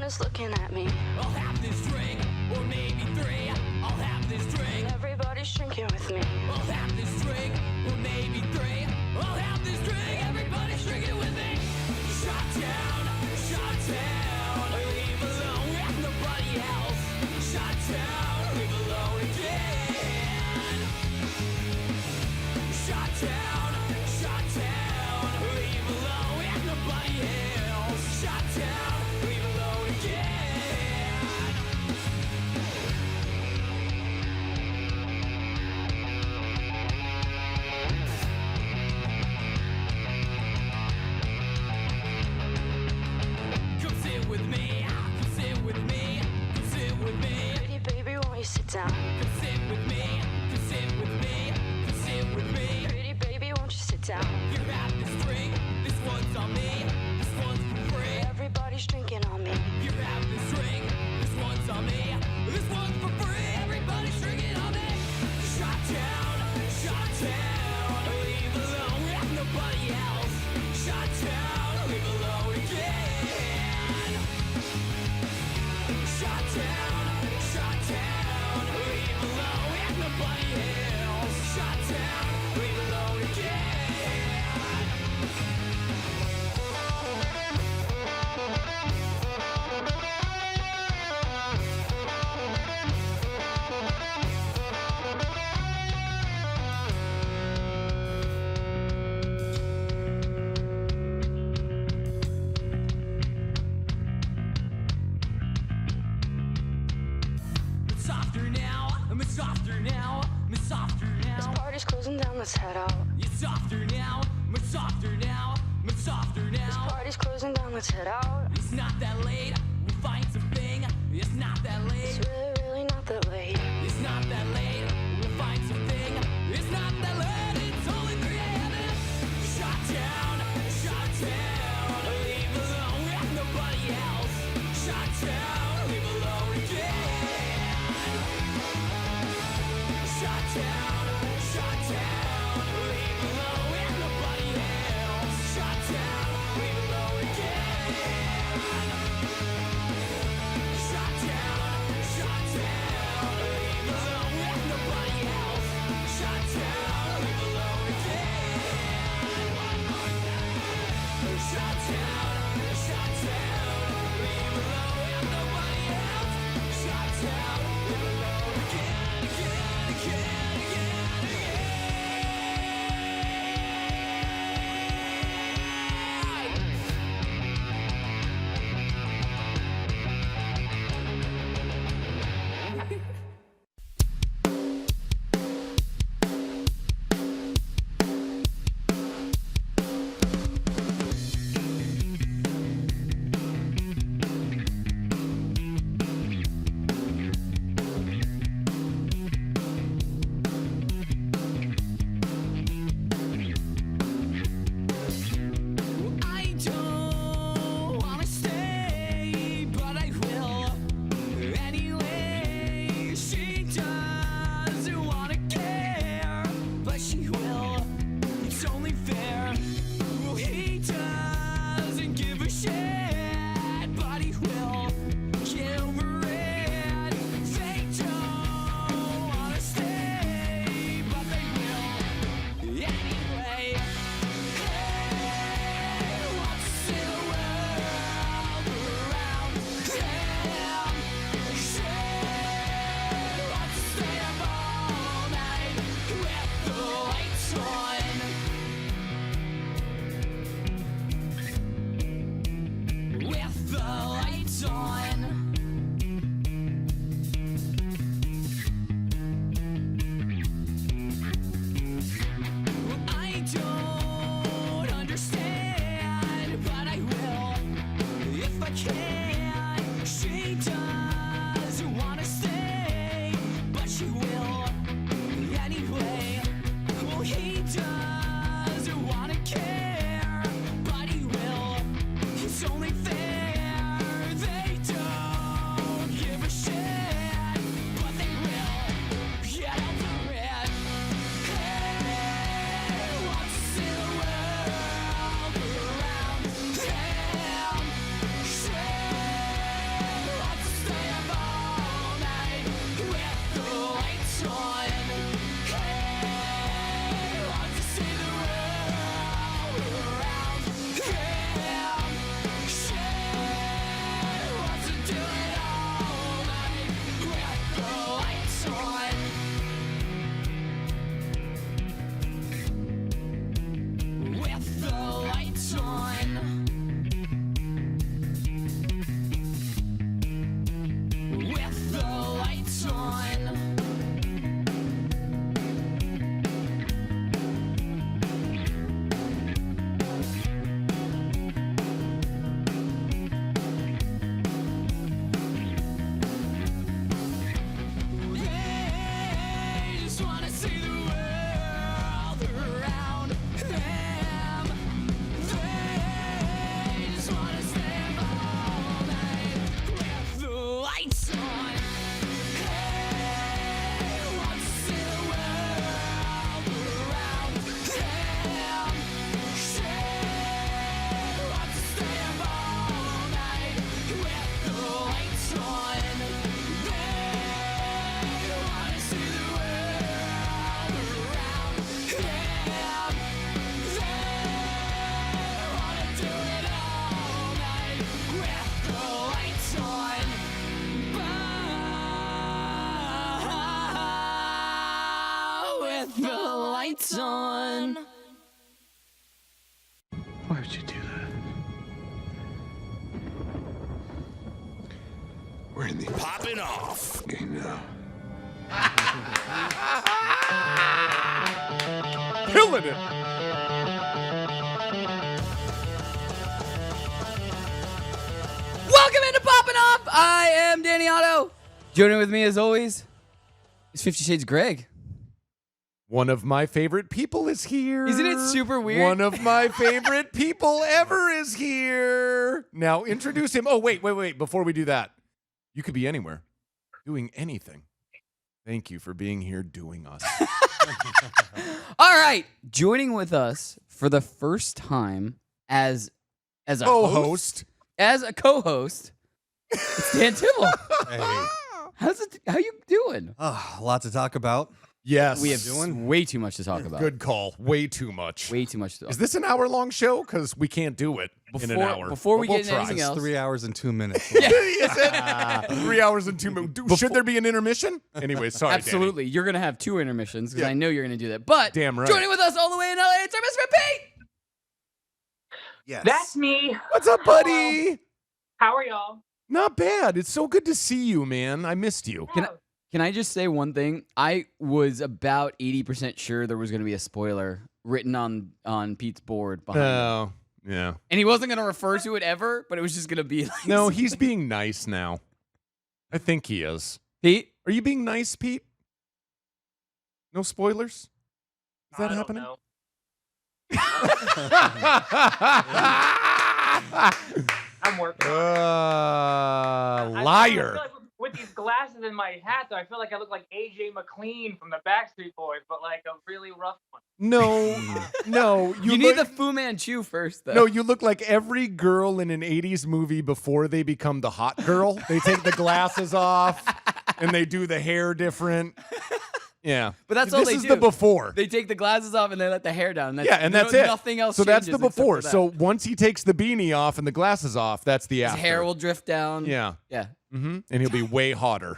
just looking at me. I'll have this drink, or maybe three. I'll have this drink. Everybody's drinking with me. I'll have this drink, or maybe three. I'll have this drink. Everybody's drinking with me. Shut down, leave alone with nobody else. Shut down, leave alone again. Shut down, leave alone with nobody else. Shut down, leave alone again. Come sit with me, come sit with me, come sit with me. Pretty baby, won't you sit down? Come sit with me, come sit with me, come sit with me. Pretty baby, won't you sit down? You have this drink, this one's on me, this one's for free. Everybody's drinking on me. You have this drink, this one's on me, this one's for free. Everybody's drinking on me. Shut down, leave alone with nobody else. Shut down, leave alone again. Shut down, leave alone with nobody else. Shut down, leave alone again. It's softer now, I'm softer now, I'm softer This now. party's closing down, let's head out. It's softer now, I'm softer now, I'm softer This now. party's closing down, let's head out. It's not that late, we'll find something. It's not that late, It's really not that late. it's not that late, we'll find something. It's not that late, it's only 3 a.m. Shut down, leave alone with nobody else. Shut down, leave alone again. Shut down, leave alone with nobody else. Shut down, leave alone again. Shut down. lights on. Why would you do that? We're in the Poppin' Off. game now. Killing it. Welcome into Poppin' Off. I am Danny Otto. Joining with me as always is 50 Shades Greg. One of my favorite people is here. Isn't it super weird? One of my favorite people ever is here. Now introduce him. Oh, wait. Before we do that, you could be anywhere, doing anything. Thank you for being here doing us. All right, joining with us for the first time as a Co-host. as a co-host, it's Dan Tybault. Hey, How you doing? a lot to talk about. Yes. We have way too much to talk about. Good call. Way too much. Way too much to talk Is this an hour-long show? Because we can't do it in an hour. Before we But get into try. anything It's else. 3 hours and 2 minutes. Is it? 3 hours and 2 minutes. Should there be an intermission? Anyway, sorry, Absolutely. You're going to have two intermissions because Yeah. I know you're going to do that. But Damn right. joining with us all the way in LA, it's our Mr. Pete. Yes. That's me. Danny. What's up, buddy? How are y'all? Not bad. It's so good to see you, man. I missed you. Can I just say one thing? I was about 80% sure there was going to be a spoiler written on Pete's board behind him. Oh, yeah. And he wasn't going to refer to it ever, but it was just going to be like... No, he's being nice now. I think he is. Pete? Are you being nice, Pete? No spoilers? Is that I don't happening? know. I'm working. I feel Liar. like with these glasses and my hat, though, I feel like I look like AJ McLean from the Backstreet Boys, but like a really rough one. No. You need the Fu Manchu first, though. No, you look like every girl in an 80s movie before they become the hot girl. They take the glasses off and they do the hair different. Yeah. But that's all they This do. is the before. They take the glasses off and they let the hair down. That's, And that's it. Nothing else So that's the changes except before. for that. So once he takes the beanie off and the glasses off, that's the his after. hair will drift down. Yeah. Yeah. Mm-hmm. And he'll be way hotter.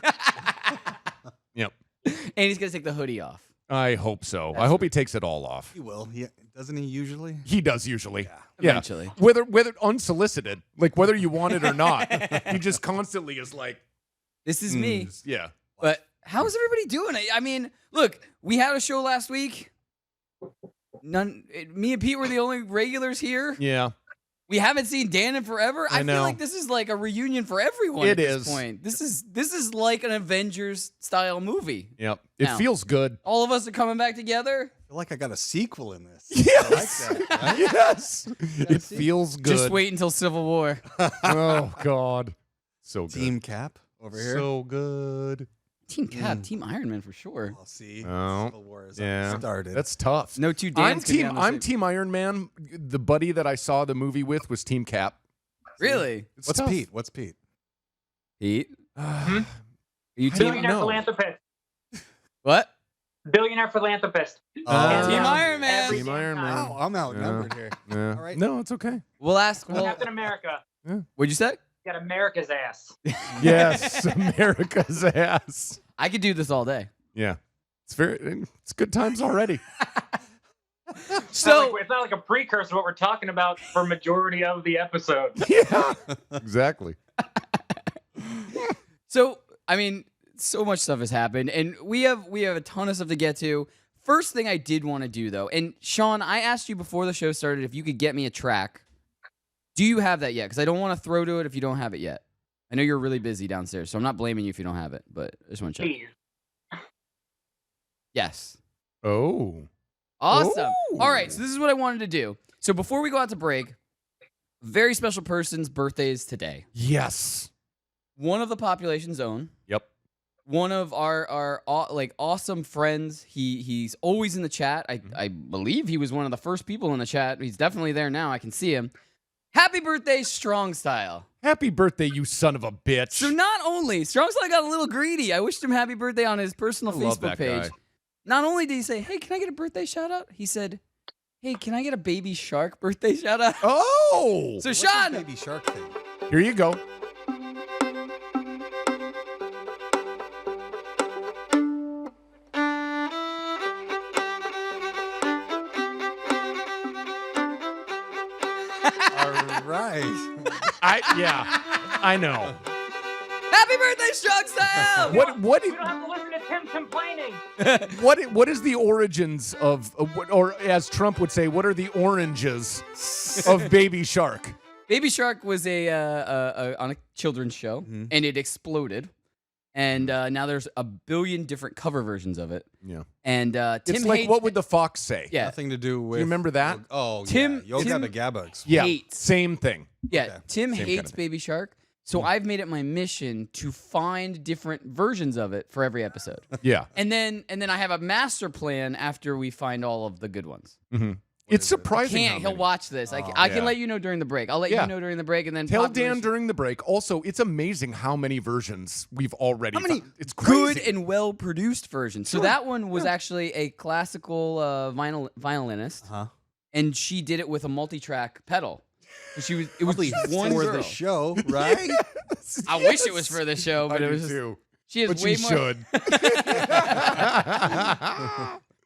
Yep. And he's going to take the hoodie off. I hope so. I hope he takes it all off. He will. Doesn't he usually? He does usually. Yeah. Eventually. Whether unsolicited, like whether you want it or not, he just constantly is like, This is me. yeah. But how's everybody doing? I mean, look, we had a show last week. Me and Pete were the only regulars here. Yeah. We haven't seen Dan in forever. I know. feel like this is like a reunion for everyone It at this is. point. This is like an Avengers style movie. Yep. It Now. feels good. All of us are coming back together. I feel like I got a sequel in this. Yes. I like that, right? Yes. It feels good. Just wait until Civil War. Oh God. So good. Team Cap over here. So good. Team Cap, Team Iron Man for sure. I'll see. Oh, Civil War is yeah. started. That's tough. No two Dans can be on the I'm same- Team Iron Man. The buddy that I saw the movie with was Team Cap. Really? It's What's tough. Pete? What's Pete? Pete? Are you I don't team? Billionaire know. philanthropist. What? Billionaire philanthropist. Team Yeah. Iron Man. Every Team damn Iron time. Man. Wow, I'm outnumbered here. Yeah. All right. No, it's okay. We'll ask. Well, Captain America. what'd you say? Got America's ass. Yes, America's ass. I could do this all day. Yeah. It's good times already. So It's not like a precursor to what we're talking about for majority of the episode. Yeah. Exactly. So, I mean, so much stuff has happened, and we have a ton of stuff to get to. First thing I did want to do, though, and Sean, I asked you before the show started if you could get me a track. Do you have that yet? Because I don't want to throw to it if you don't have it yet. I know you're really busy downstairs, so I'm not blaming you if you don't have it, but I just want to check. Please. Yes. Oh. Awesome. Ooh. All right, so this is what I wanted to do. So before we go out to break, very special person's birthday is today. Yes. One of the population's own. Yep. One of our like awesome friends. He's always in the chat. I believe he was one of the first people in the chat. He's definitely there now. I can see him. Happy birthday, Strong Style. Happy birthday, you son of a bitch. So not only Strong Style got a little greedy. I wished him happy birthday on his personal I love Facebook that page. guy. Not only did he say, "Hey, can I get a birthday shout out?" He said, "Hey, can I get a baby shark birthday shout out?" Oh. So What's Sean, this baby shark thing? Here you go. Right. I know. Happy birthday, Strong Style! What We don't have to listen to Tim complaining. what is the origins of or as Trump would say, what are the oranges of Baby Shark? Baby Shark was on a children's show, and it exploded. And now there's a billion different cover versions of it. Yeah. And Tim It's like, hates, what would the fox say? yeah, Nothing to do with. You remember that? Oh, Tim- yeah. Yoga Tim- the Gabbugs. Yeah, hates. same thing. yeah. Okay. Tim Same hates kind of thing. Baby Shark, so I've made it my mission to find different versions of it for every episode. Yeah. and then I have a master plan after we find all of the good ones. It's surprising. how He'll many. watch this. I yeah. can let you know during the break. I'll let Yeah. you know during the break, and then Tell population- Dan during the break. Also, it's amazing how many versions we've already. How many found. It's crazy. good and well produced versions. So that one was actually a classical violinist, and she did it with a multi-track pedal. And it was one for girl. the show, right? I wish it was for the show, but I it do was. Just, too. she has But way she more. should.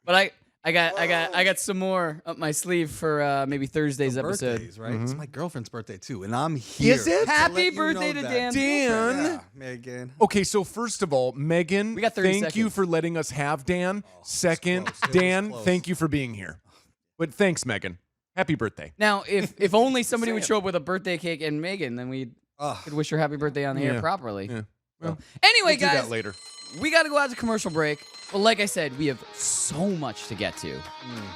But I got some more up my sleeve for maybe Thursday's episode. Birthdays, right? It's my girlfriend's birthday too, and I'm here. Is it? to Happy let you birthday know to that. Dan. Dan. Yeah, Megan. Okay, so first of all, Megan, We got 30 thank you seconds. for letting us have Dan. Second, close. It was Dan, close. thank you for being here. But thanks, Megan. Happy birthday. Now, if only somebody would show up with a birthday cake and Megan, then we Ugh. could wish her happy birthday on the Yeah. air properly. Yeah. Well, Anyway, we'll do guys, that later. we got to go out to commercial break. But like I said, we have so much to get to.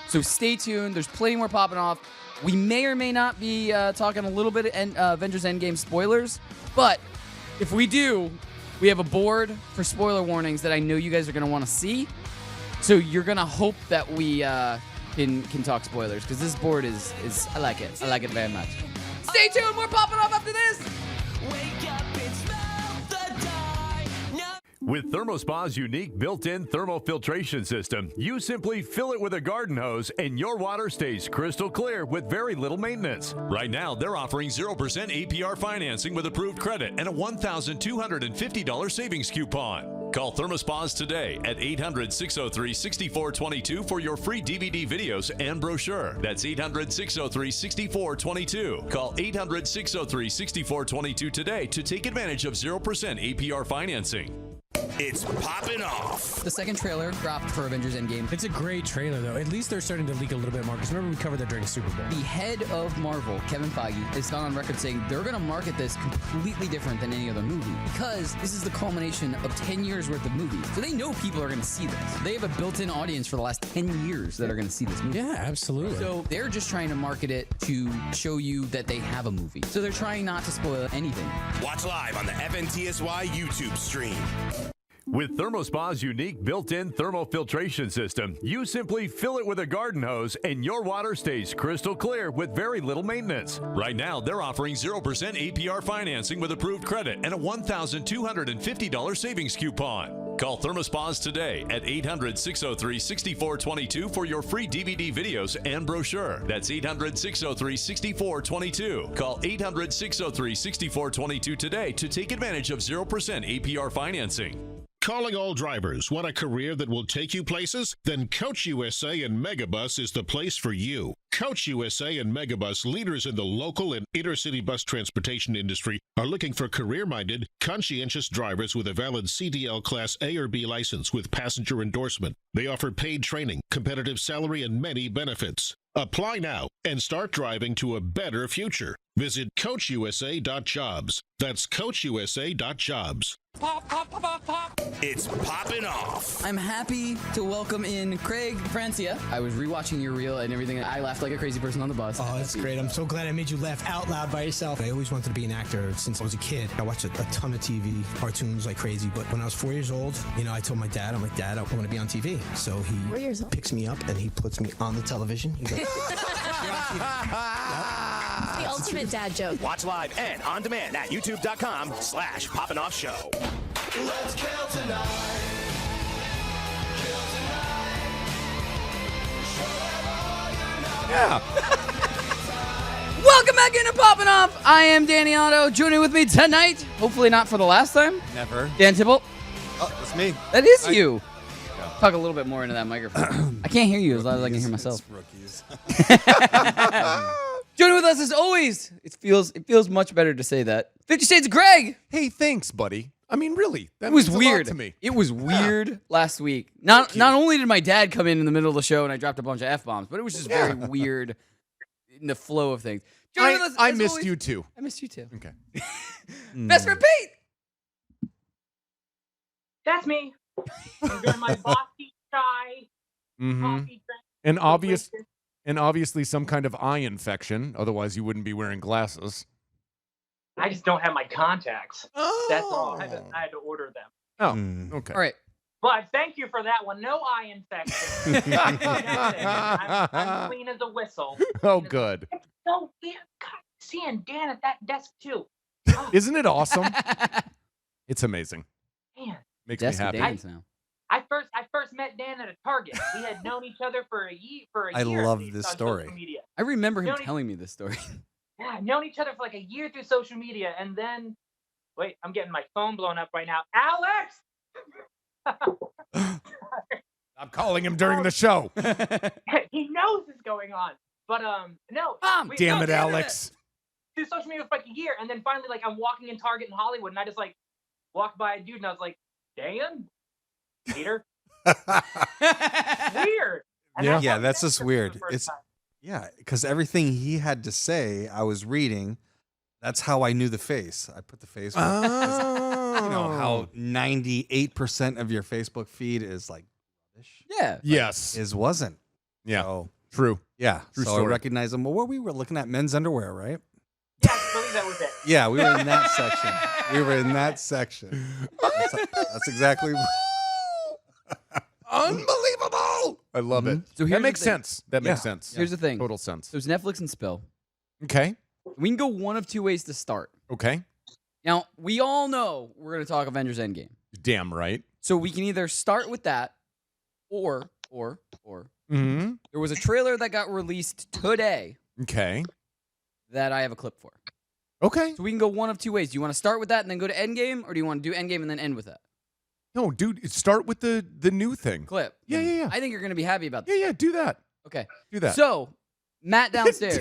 So stay tuned. There's plenty more popping off. We may or may not be talking a little bit of Avengers Endgame spoilers. But if we do, we have a board for spoiler warnings that I know you guys are going to want to see. So you're going to hope that we can talk spoilers, because this board is I like it. I like it very much. Stay tuned. We're popping off after this. With ThermoSpa's unique built-in thermal filtration system, you simply fill it with a garden hose and your water stays crystal clear with very little maintenance. Right now, they're offering 0% APR financing with approved credit and a $1,250 savings coupon. Call ThermoSpas today at 800-603-6422 for your free DVD videos and brochure. That's 800-603-6422. Call 800-603-6422 today to take advantage of 0% APR financing. It's Poppin' Off. The second trailer dropped for Avengers Endgame. It's a great trailer, though. At least they're starting to leak a little bit more. Because remember, we covered that during Super Bowl. The head of Marvel, Kevin Feige, has gone on record saying they're going to market this completely different than any other movie, because this is the culmination of 10 years worth of movies. So they know people are going to see this. They have a built-in audience for the last 10 years that are going to see this movie. Yeah, absolutely. So they're just trying to market it to show you that they have a movie. So they're trying not to spoil anything. Watch live on the FNTSY YouTube stream. With ThermoSpa's unique built-in thermal filtration system, you simply fill it with a garden hose and your water stays crystal clear with very little maintenance. Right now, they're offering 0% APR financing with approved credit and a $1,250 savings coupon. Call ThermoSpas today at 800-603-6422 for your free DVD videos and brochure. That's 800-603-6422. Call 800-603-6422 today to take advantage of 0% APR financing. Calling all drivers. Want a career that will take you places? Then Coach USA and Megabus is the place for you. Coach USA and Megabus, leaders in the local and intercity bus transportation industry, are looking for career-minded, conscientious drivers with a valid CDL Class A or B license with passenger endorsement. They offer paid training, competitive salary, and many benefits. Apply now and start driving to a better future. Visit CoachUSA.jobs. That's CoachUSA.jobs. It's Poppin' Off. I'm happy to welcome in Craig Francia. I was rewatching your reel and everything. I laughed like a crazy person on the bus. Oh, that's great. I'm so glad I made you laugh out loud by yourself. I always wanted to be an actor since I was a kid. I watched a ton of TV, cartoons like crazy. But when I was 4 years old, I told my dad, I'm like, Dad, I want to be on TV. So he picks me up and he puts me on the television. He goes, The ultimate dad joke. Watch live and on demand at youtube.com/Poppin' Off Show. Let's kill tonight. Kill tonight. Yeah. Welcome back into Poppin' Off. I am Danny Otto. Joining with me tonight, hopefully not for the last time, Never. Dan Tybault. Oh, that's me. That is you. Talk a little bit more into that microphone. I can't hear you as loud as I can hear myself. It's rookies. Joining with us as always, it feels much better to say that. 50 Shades of Greg. Hey, thanks, buddy. I mean, really, that It was means a lot weird to me. It was weird last week. Not only did my dad come in the middle of the show and I dropped a bunch of F-bombs, but it was just very weird in the flow of things. Joining with us, I as missed always- you too. I missed you too. Okay. Best friend Pete. That's me. I'm doing my bossy chai Mm-hmm. coffee drink. And obviously some kind of eye infection. Otherwise, you wouldn't be wearing glasses. I just don't have my contacts. Oh. That's all. I had to order them. Oh, okay. All right. But thank you for that one. No eye infection. I'm clean as a whistle. Oh, good. So weird. God, seeing Dan at that desk too. Isn't it awesome? It's amazing. Man, Makes Desk me of happy. Danes now. I first met Dan at a Target. We had known each other for a year. I at love least this on story. social media. I remember him Don't e- telling me this story. Yeah, known each other for like a year through social media, and then wait, I'm getting my phone blown up right now. Alex. I'm calling him during the show. He knows what's going on. But no. Damn it, Alex. Through social media for like a year, and then finally, like, I'm walking in Target in Hollywood, and I just like walked by a dude, and I was like, Dan, Peter. Weird. And Yeah. Yeah, how that's he just met weird. for the first It's time. yeah, because everything he had to say, I was reading. That's how I knew the face. I put the face. Oh. You know how 98% of your Facebook feed is like rubbish. Yeah. Yes. His wasn't. Yeah. So, True. yeah. True so story. I recognize him. Well, what we were looking at men's underwear, right? Yeah, I believe that was it. Yeah, we were in that section. We were in that section. That's exactly. Unbelievable. I love it. So here's that the makes thing. sense. That makes Yeah. sense. Here's the thing. Total sense. So it's Netflix and Spill. Okay. We can go one of two ways to start. Okay. Now, we all know we're going to talk Avengers Endgame. Damn right. So we can either start with that or Mm-hmm. there was a trailer that got released today Okay. that I have a clip for. Okay. So we can go one of two ways. Do you want to start with that and then go to Endgame, or do you want to do Endgame and then end with that No, dude, start with the new thing. clip? Yeah. I think you're going to be happy about this. Yeah, do that. Okay. Do that. So, Matt downstairs.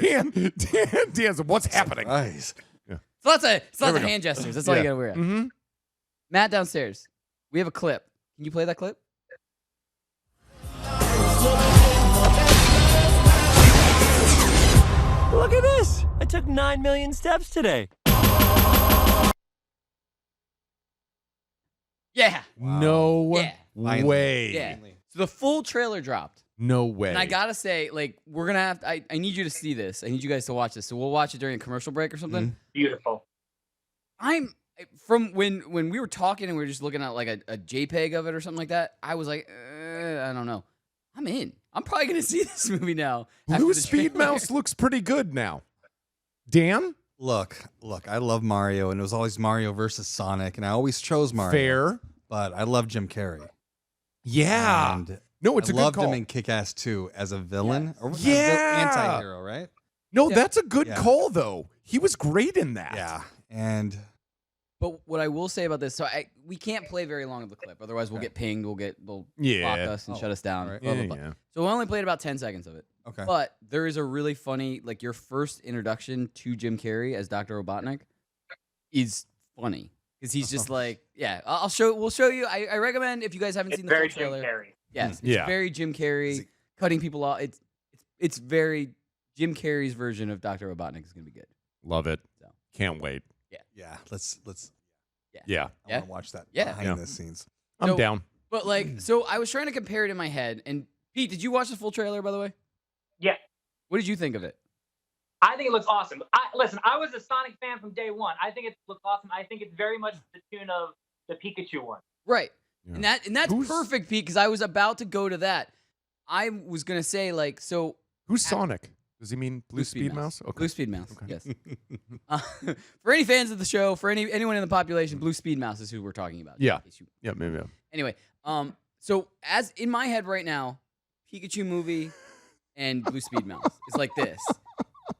Dan's, what's happening? Nice. It's lots of we go. hand gestures. That's all you got to wear. Mm-hmm. Matt downstairs. We have a clip. Can you play that clip? Look at this! I took 9 million steps today. Yeah. No Yeah. way. Yeah. So the full trailer dropped. No way. And I gotta say, like, we're gonna have to, I need you to see this. I need you guys to watch this. So we'll watch it during a commercial break or something. Beautiful. I'm from when we were talking and we were just looking at like a JPEG of it or something like that. I was like, I don't know. I'm in. I'm probably gonna see this movie now. after Blue the Speed trailer. Mouse looks pretty good now. Dan? Look, I love Mario, and it was always Mario versus Sonic, and I always chose Mario. Fair. But I love Jim Carrey. Yeah. And No, it's I a good loved call. him in Kick-Ass 2 as a villain. Or Yeah. anti-hero, right? No, Yeah. that's a good Yeah. call, though. He was great in that. Yeah. And But what I will say about this, so we can't play very long of the clip, otherwise we'll get pinged. They'll Yeah. block us and shut us down. right. Blah, blah, Yeah, blah. yeah. So we only played about 10 seconds of it. okay. But there is a really funny, like your first introduction to Jim Carrey as Dr. Robotnik is funny because he's just like, yeah. We'll show you. I recommend if you guys haven't It's seen the very full Jim trailer. Carrey. Yes, it's Yeah. very Jim Carrey, cutting people off. It's very Jim Carrey's version of Dr. Robotnik is gonna be good. Love it. So. Can't wait. yeah, let's Yeah. I Yeah. want to watch that Yeah. behind Yeah. the scenes. I'm So- down. But like, so I was trying to compare it in my head. And Pete, did you watch the full trailer by the way? Yeah. What did you think of it? I think it looks awesome. Listen, I was a Sonic fan from day one. I think it looks awesome. I think it's very much the tune of the Pikachu one. Right. Yeah. And that's Who's- perfect, Pete, because I was about to go to that. I was gonna say like so. Who's Sonic? Does he mean Blue Speed Mouse? Okay. Blue Speed Mouse. Okay. Yes. For any fans of the show, for anyone in the population, Blue Speed Mouse is who we're talking about. Yeah. in case you- Yeah, maybe. Yeah. Anyway, so as in my head right now, Pikachu movie and Blue Speed Mouse is like this.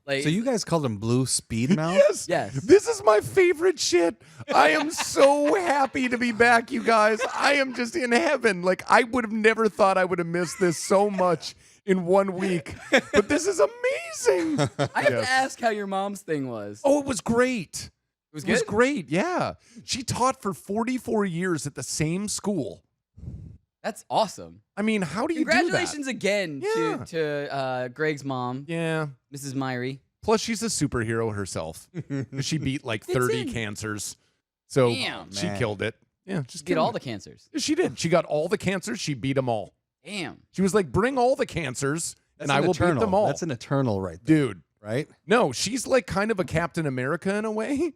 Like So you guys called him Blue Speed Mouse? Yes. Yes. This is my favorite shit. I am so happy to be back, you guys. I am just in heaven. Like, I would have never thought I would have missed this so much in 1 week. But this is amazing. I have to ask how your mom's thing was. Oh, it was great. It was It was good? great. Yeah. She taught for 44 years at the same school. That's awesome. I mean, how do you do that? Congratulations again Yeah. to Greg's mom, Yeah. Mrs. Myrie. Plus, she's a superhero herself. She beat like 30 in. cancers. So Damn. she killed it. Yeah, just Get killed all it. the cancers. She did. She got all the cancers. She beat them all. Damn. She was like, bring all the cancers and That's I an will beat eternal. them all. That's an eternal right there, Dude. right? No, she's like kind of a Captain America in a way.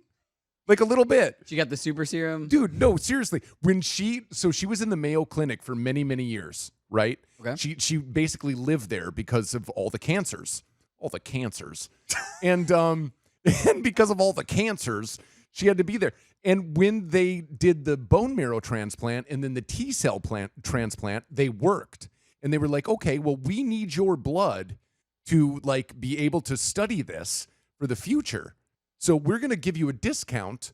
Like a little bit. She got the super serum. Dude, no, seriously. She was in the Mayo Clinic for many, many years, right? Okay. She basically lived there because of all the cancers. All the cancers. and because of all the cancers, she had to be there. And when they did the bone marrow transplant and then the T-cell transplant, they worked. And they were like, okay, well, we need your blood to like be able to study this for the future. So we're going to give you a discount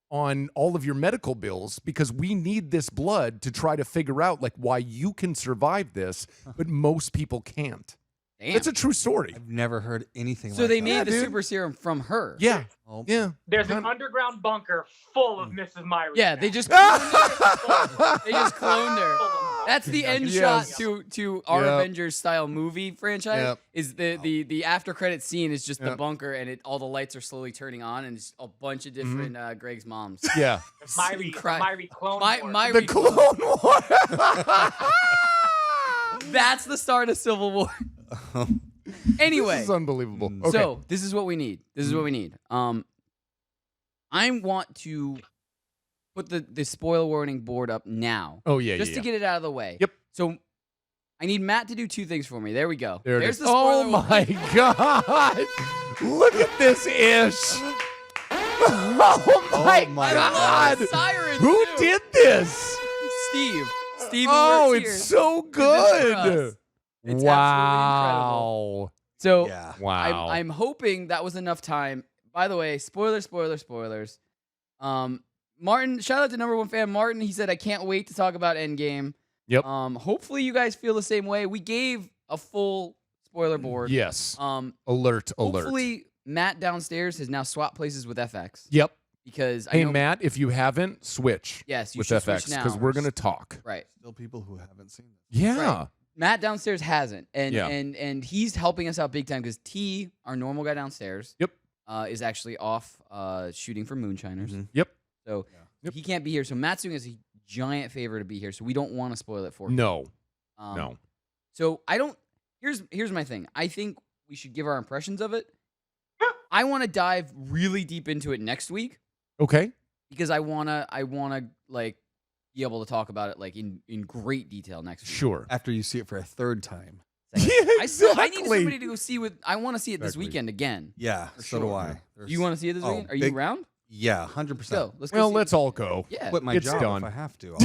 on all of your medical bills because we need this blood to try to figure out like why you can survive this, but most people can't. Damn. It's a true story. I've never heard anything So like they that. made the dude. super serum from her. Yeah. Oh. Yeah. There's an underground bunker full of Mrs. Myrie. Yeah, they now. just cloned her. They just cloned her. That's the end Yes. shot to our Yep. Avengers style movie franchise. Yep. Is the after credit scene is just the Yep. bunker and all the lights are slowly turning on and it's a bunch of different Greg's moms. Yeah. Myrie, Cry- Myrie clone. Wars. My The Clone War. That's the start of Civil War. Anyway, This is unbelievable. Okay. so this is what we need. This is what we need. I want to put the spoiler warning board up now. Oh, yeah, just yeah, to get it out of the way. Yep. So I need Matt to do two things for me. There we go. There it There's is. the spoiler Oh warning. my God. Look at this ish. Oh my, my God. The sirens, Who too. did this? Steve. Steve. who Oh, works it's here, so did this for us. good. It's Wow. So Yeah. Wow. I'm hoping that was enough time. By the way, spoilers. Martin, shout out to number one fan Martin. He said, I can't wait to talk about Endgame. Yep. Hopefully you guys feel the same way. We gave a full spoiler board. Yes. Alert. Alert. Hopefully Matt downstairs has now swapped places with FX. Yep. Because I Hey, know, Matt, if you haven't, switch Yes, you with should FX switch now. because we're going to talk. Right. Still people who haven't seen this. Yeah. Right. Matt downstairs hasn't, and Yeah. and he's helping us out big time because T, our normal guy downstairs, Yep. is actually off shooting for Moonshiners. Mhm. Yep. So Yep. he can't be here. So Matt's doing us a giant favor to be here. So we don't want to spoil it for him. No. Um, No. So I don't. Here's my thing. I think we should give our impressions of it. I want to dive really deep into it next week Okay. because I wanna like be able to talk about it like in great detail next week. Sure. After you see it for a third time. Yeah, I need exactly. somebody to go see I want to see it this Exactly. weekend again. Yeah, For so do sure. I. Do you want to see it this Oh, weekend? Are you big- around? Yeah, 100%. Go. Let's go. Well, see let's it. all go. Yeah. Quit my It's job done. if I have to.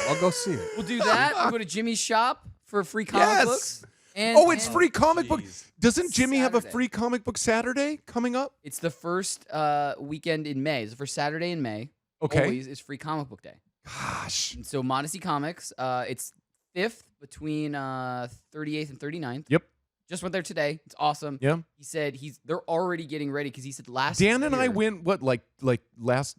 I'll go see it. We'll do that. We'll go to Jimmy's shop for free comic Yes. books. And, Oh, it's and free comic book. Jeez. Doesn't Jimmy have a Saturday. free comic book Saturday coming up? It's the first weekend in May. It's the first Saturday in May. Okay. Always is free comic book day. Gosh. And so Modesty Comics, it's 5th between 38th and 39th. Yep. Just went there today. It's awesome. Yeah. He said they're already getting ready because he said last Dan and I year- went last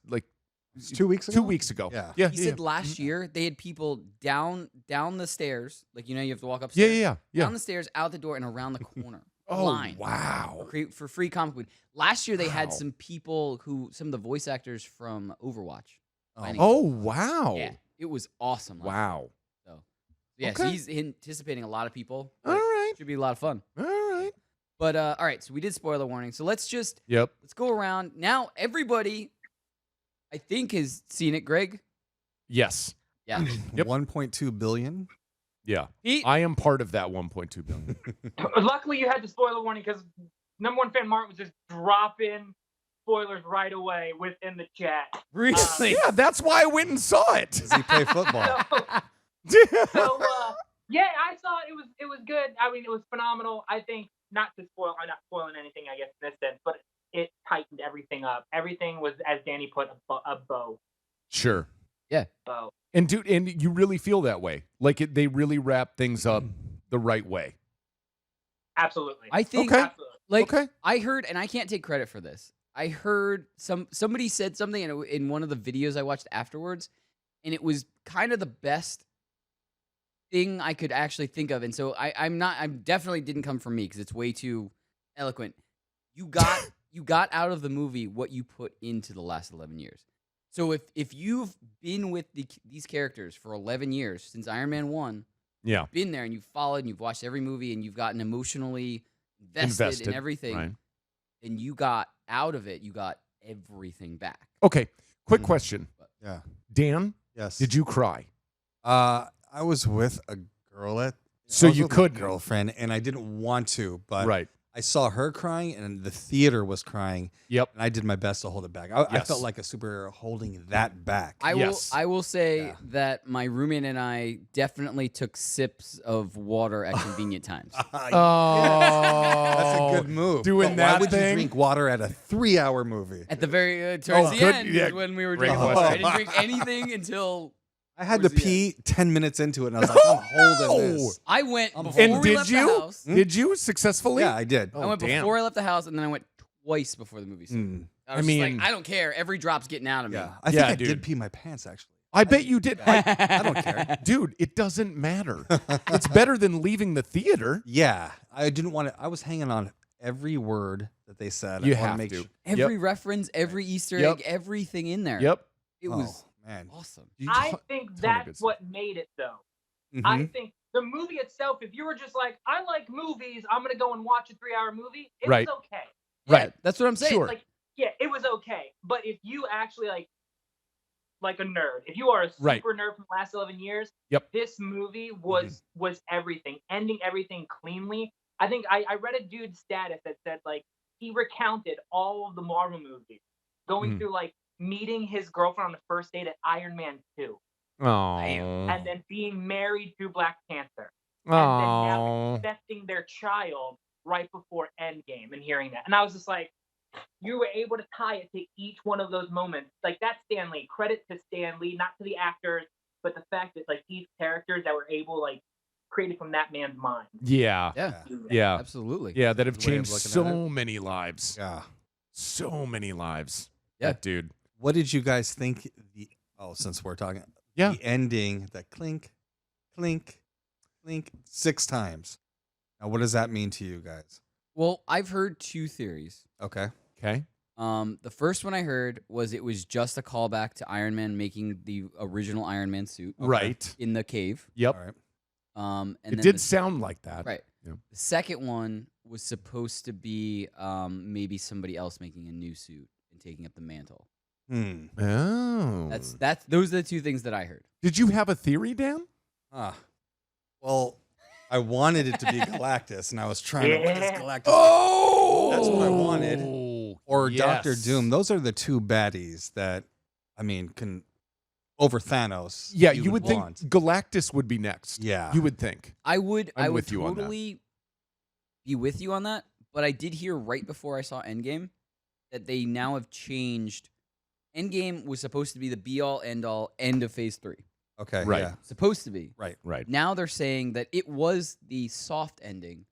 2 weeks ago? 2 weeks ago. Yeah. Yeah. He yeah. said last year they had people down the stairs, like you have to walk Yeah. upstairs. Yeah. Down the stairs, out the door, and around the corner. Oh, line wow. for free comic book. Last year they had Wow. some people some of the voice actors from Overwatch. signing Oh, up. wow. Yeah, it was awesome. last year. Wow. So yeah, so Okay. he's anticipating a lot of people. All right. Should be a lot of fun. All right. But all right, so we did spoiler warning. So let's Yep. go around now. Everybody, I think, has seen it. Greg. Yes. Yeah. Yep. 1.2 billion. Yeah. Pete? I am part of that 1.2 billion. Luckily, you had the spoiler warning because number one fan Martin was just dropping spoilers right away within the chat. Really? Yeah, that's why I went and saw it. Does he play football? So yeah, I saw it. It was good. I mean, it was phenomenal. I think I'm not spoiling anything, I guess, in this sense, but it tightened everything up. Everything was, as Danny put, a bow. Sure. Bow. And dude, and you really feel that way. Like they really wrap things up the right way. Absolutely. I think Okay. Absolutely. like Okay. I heard, and I can't take credit for this. I heard somebody said something in one of the videos I watched afterwards, and it was kind of the best thing I could actually think of. And so I'm definitely didn't come from me because it's way too eloquent. You got out of the movie what you put into the last 11 years. So if you've been with these characters for 11 years since Iron Man 1, Yeah. been there and you've followed and you've watched every movie and you've gotten emotionally invested in everything, Right. and you got out of it, you got everything back. Okay. Quick question. Yeah. Dan, Yes. did you cry? I was with a girl So I was you with my couldn't. girlfriend, and I didn't want to, but Right. I saw her crying, and the theater was crying. Yep. And I did my best to hold it back. I Yes. felt like a superhero holding that back. Yes. I will say that my roommate and I definitely took sips of water at convenient times. Oh, That's a good move. Doing But that why would thing? you drink water at a 3-hour movie? At the very towards the good. end Yeah, when we were great drinking water. question. I didn't drink anything until I had to towards the pee 10 minutes into it, and I was like, I'm holding this. I went before And we did left you? the house. Did you successfully? Yeah, I did. I went damn. before I left the house, and then I went twice before the movie started. I was just like, I don't care. Every drop's getting out of me. Yeah. I think Yeah, I dude. did pee my pants, actually. I bet you did. I don't care. Dude, it doesn't matter. It's better than leaving the theater. Yeah. I didn't want to. I was hanging on every word that they said. You I wanna have make to. sure- Every reference, every Easter Yep. egg, everything in there. Yep. It was man. awesome. I think ton of good that's stuff. what made it though. Mhm. I think the movie itself, if you were just like, I like movies, I'm gonna go and watch a 3-hour movie, it Right. was okay. Right. That's what I'm saying. Sure. Like, yeah, it was okay. But if you actually like a nerd, if you are a super Right. nerd from the last 11 years, Yep. this movie was everything, ending everything cleanly. I think I read a dude's status that said like he recounted all of the Marvel movies, going through like meeting his girlfriend on the first date at Iron Man 2, Oh. and then being married to Black Panther, and then now Oh. expecting their child right before Endgame, and hearing that, and I was just like, you were able to tie it to each one of those moments. Like that's Stan Lee. Credit to Stan Lee, not to the actors, but the fact that like these characters that were able created from that man's mind. Yeah. Yeah. Yeah. Absolutely. Yeah, that have His way of changed looking at so many lives. Yeah. So many lives. Yeah. That dude. What did you guys think? Since we're talking, Yeah. the ending, the clink, clink, clink, 6 times. Now, what does that mean to you guys? Well, I've heard two theories. Okay. Okay. The first one I heard was it was just a callback to Iron Man making the original Iron Man suit Right. in the cave. Yep. All right. And It then did sound like that. right. Yeah. The second one was supposed to be maybe somebody else making a new suit and taking up the mantle. Oh. Those are the two things that I heard. Did you have a theory, Dan? Well, I wanted it to be Galactus, and I was trying to. What does Galactus? Oh, That's what I wanted. Or Doctor yes. Doom. Those are the two baddies that, I mean, can over Thanos. Yeah, you would think want. Galactus would be next. Yeah. You would think. I would I'm with you on that. totally be with you on that, but I did hear right before I saw Endgame that they now have changed. Endgame was supposed to be the be-all, end-all, end of Phase 3. Okay. Right. Yeah. Supposed to be. Right. Right. Now they're saying that it was the soft ending,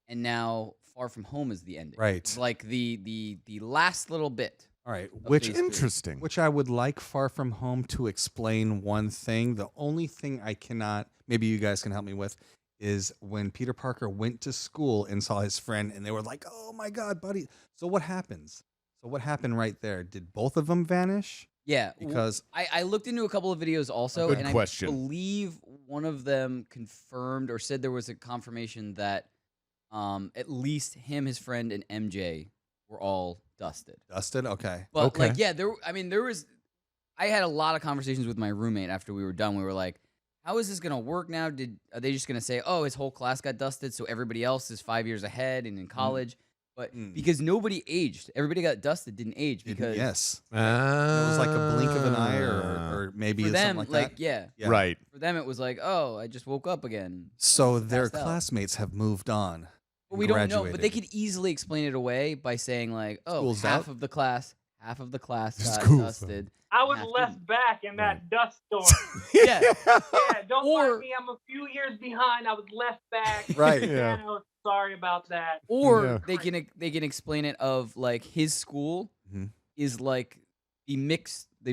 and now Far From Home is the ending. Right. It's like the last little bit. All right. of Which Phase 3. Interesting. Which I would like Far From Home to explain one thing. The only thing I cannot, maybe you guys can help me with, is when Peter Parker went to school and saw his friend, and they were like, "Oh my God, buddy!" So what happens? So what happened right there? Did both of them vanish? Yeah, Because I looked into a couple of videos also, Good and question. I believe one of them confirmed or said there was a confirmation that at least him, his friend, and MJ were all dusted. Dusted? Okay. But Okay. like, yeah, there was. I had a lot of conversations with my roommate after we were done. We were like, "How is this gonna work now? Are they just gonna say, oh, his whole class got dusted, so everybody else is 5 years ahead and in college?" But because nobody aged, everybody got dusted, didn't age because Yes. It It was like a blink of an eye, or maybe for them, something like that. yeah, Right. for them it was like, oh, I just woke up again. So their Passed out. classmates have moved on. But we don't know. But they graduated. could easily explain it away by saying like, oh, School's half out? of the class half of the class It's got cool, dusted. I was half left back in that dust storm. Yeah. Yeah, don't Or- mind me. I'm a few years behind. I was left back. Right. Yeah. Man, I was sorry about that. Or Yeah. they can explain it of like his school Mhm. is like the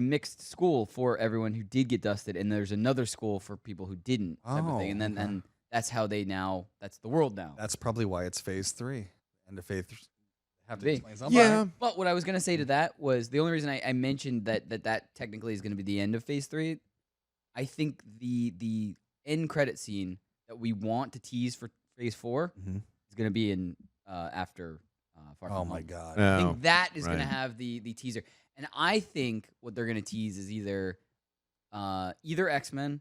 mixed school for everyone who did get dusted, and there's another school for people who didn't. Type of thing. And then okay. and that's how that's the world now. That's probably why it's phase 3. End of phase. Have to Be. explain something. Yeah. But what I was gonna say to that was the only reason I mentioned that technically is gonna be the end of phase 3. I think the end credit scene that we want to tease for phase 4 Mhm. is gonna be in after Far From Oh my Home. god. I Oh, think that is right. gonna have the teaser, and I think what they're gonna tease is either X-Men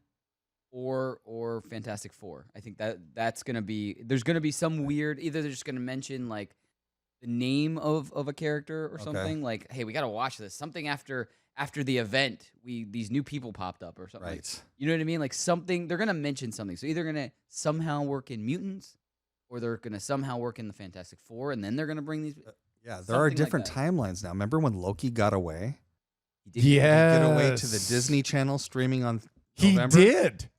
or Fantastic Four. I think that's gonna be there's gonna be some weird either they're just gonna mention like the name of a character or Okay. something like, hey, we gotta watch this. Something after the event, these new people popped up or something. Like, Right. you know what I mean? Like something they're gonna mention something. So either gonna somehow work in mutants, or they're gonna somehow work in the Fantastic Four, and then they're gonna bring these. Yeah, there are Something like different that. timelines now. Remember when Loki got away? He did Yeah. Get away to the Disney Channel streaming on He November? did.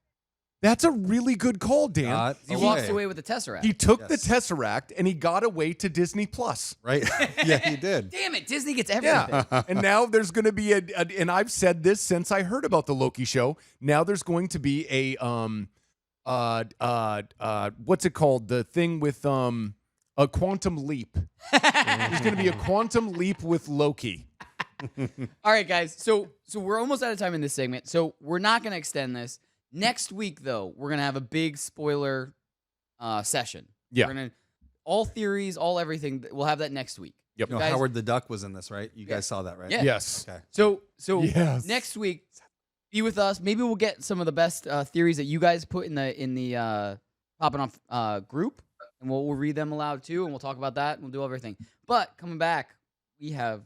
That's a really good call, Dan. Got He walks away. away with the Tesseract. He took the Yes. Tesseract and he got away to Disney Plus. Right? Yeah, he did. Damn it, Disney gets everything. Yeah. And now there's going to be and I've said this since I heard about the Loki show. Now there's going to be a what's it called? The thing with a quantum leap. There's going to be a quantum leap with Loki. All right, guys. So we're almost out of time in this segment. So we're not going to extend this. Next week, though, we're going to have a big spoiler session. Yeah. We're gonna all theories, all everything. We'll have that next week. Yep. You know, Guys- Howard the Duck was in this, right? You Yeah. guys saw that, right? Yeah. Yes. Okay. So Yes. next week, be with us. Maybe we'll get some of the best theories that you guys put in the Poppin Off group, and we'll read them aloud too, and we'll talk about that, and we'll do everything. But coming back, we have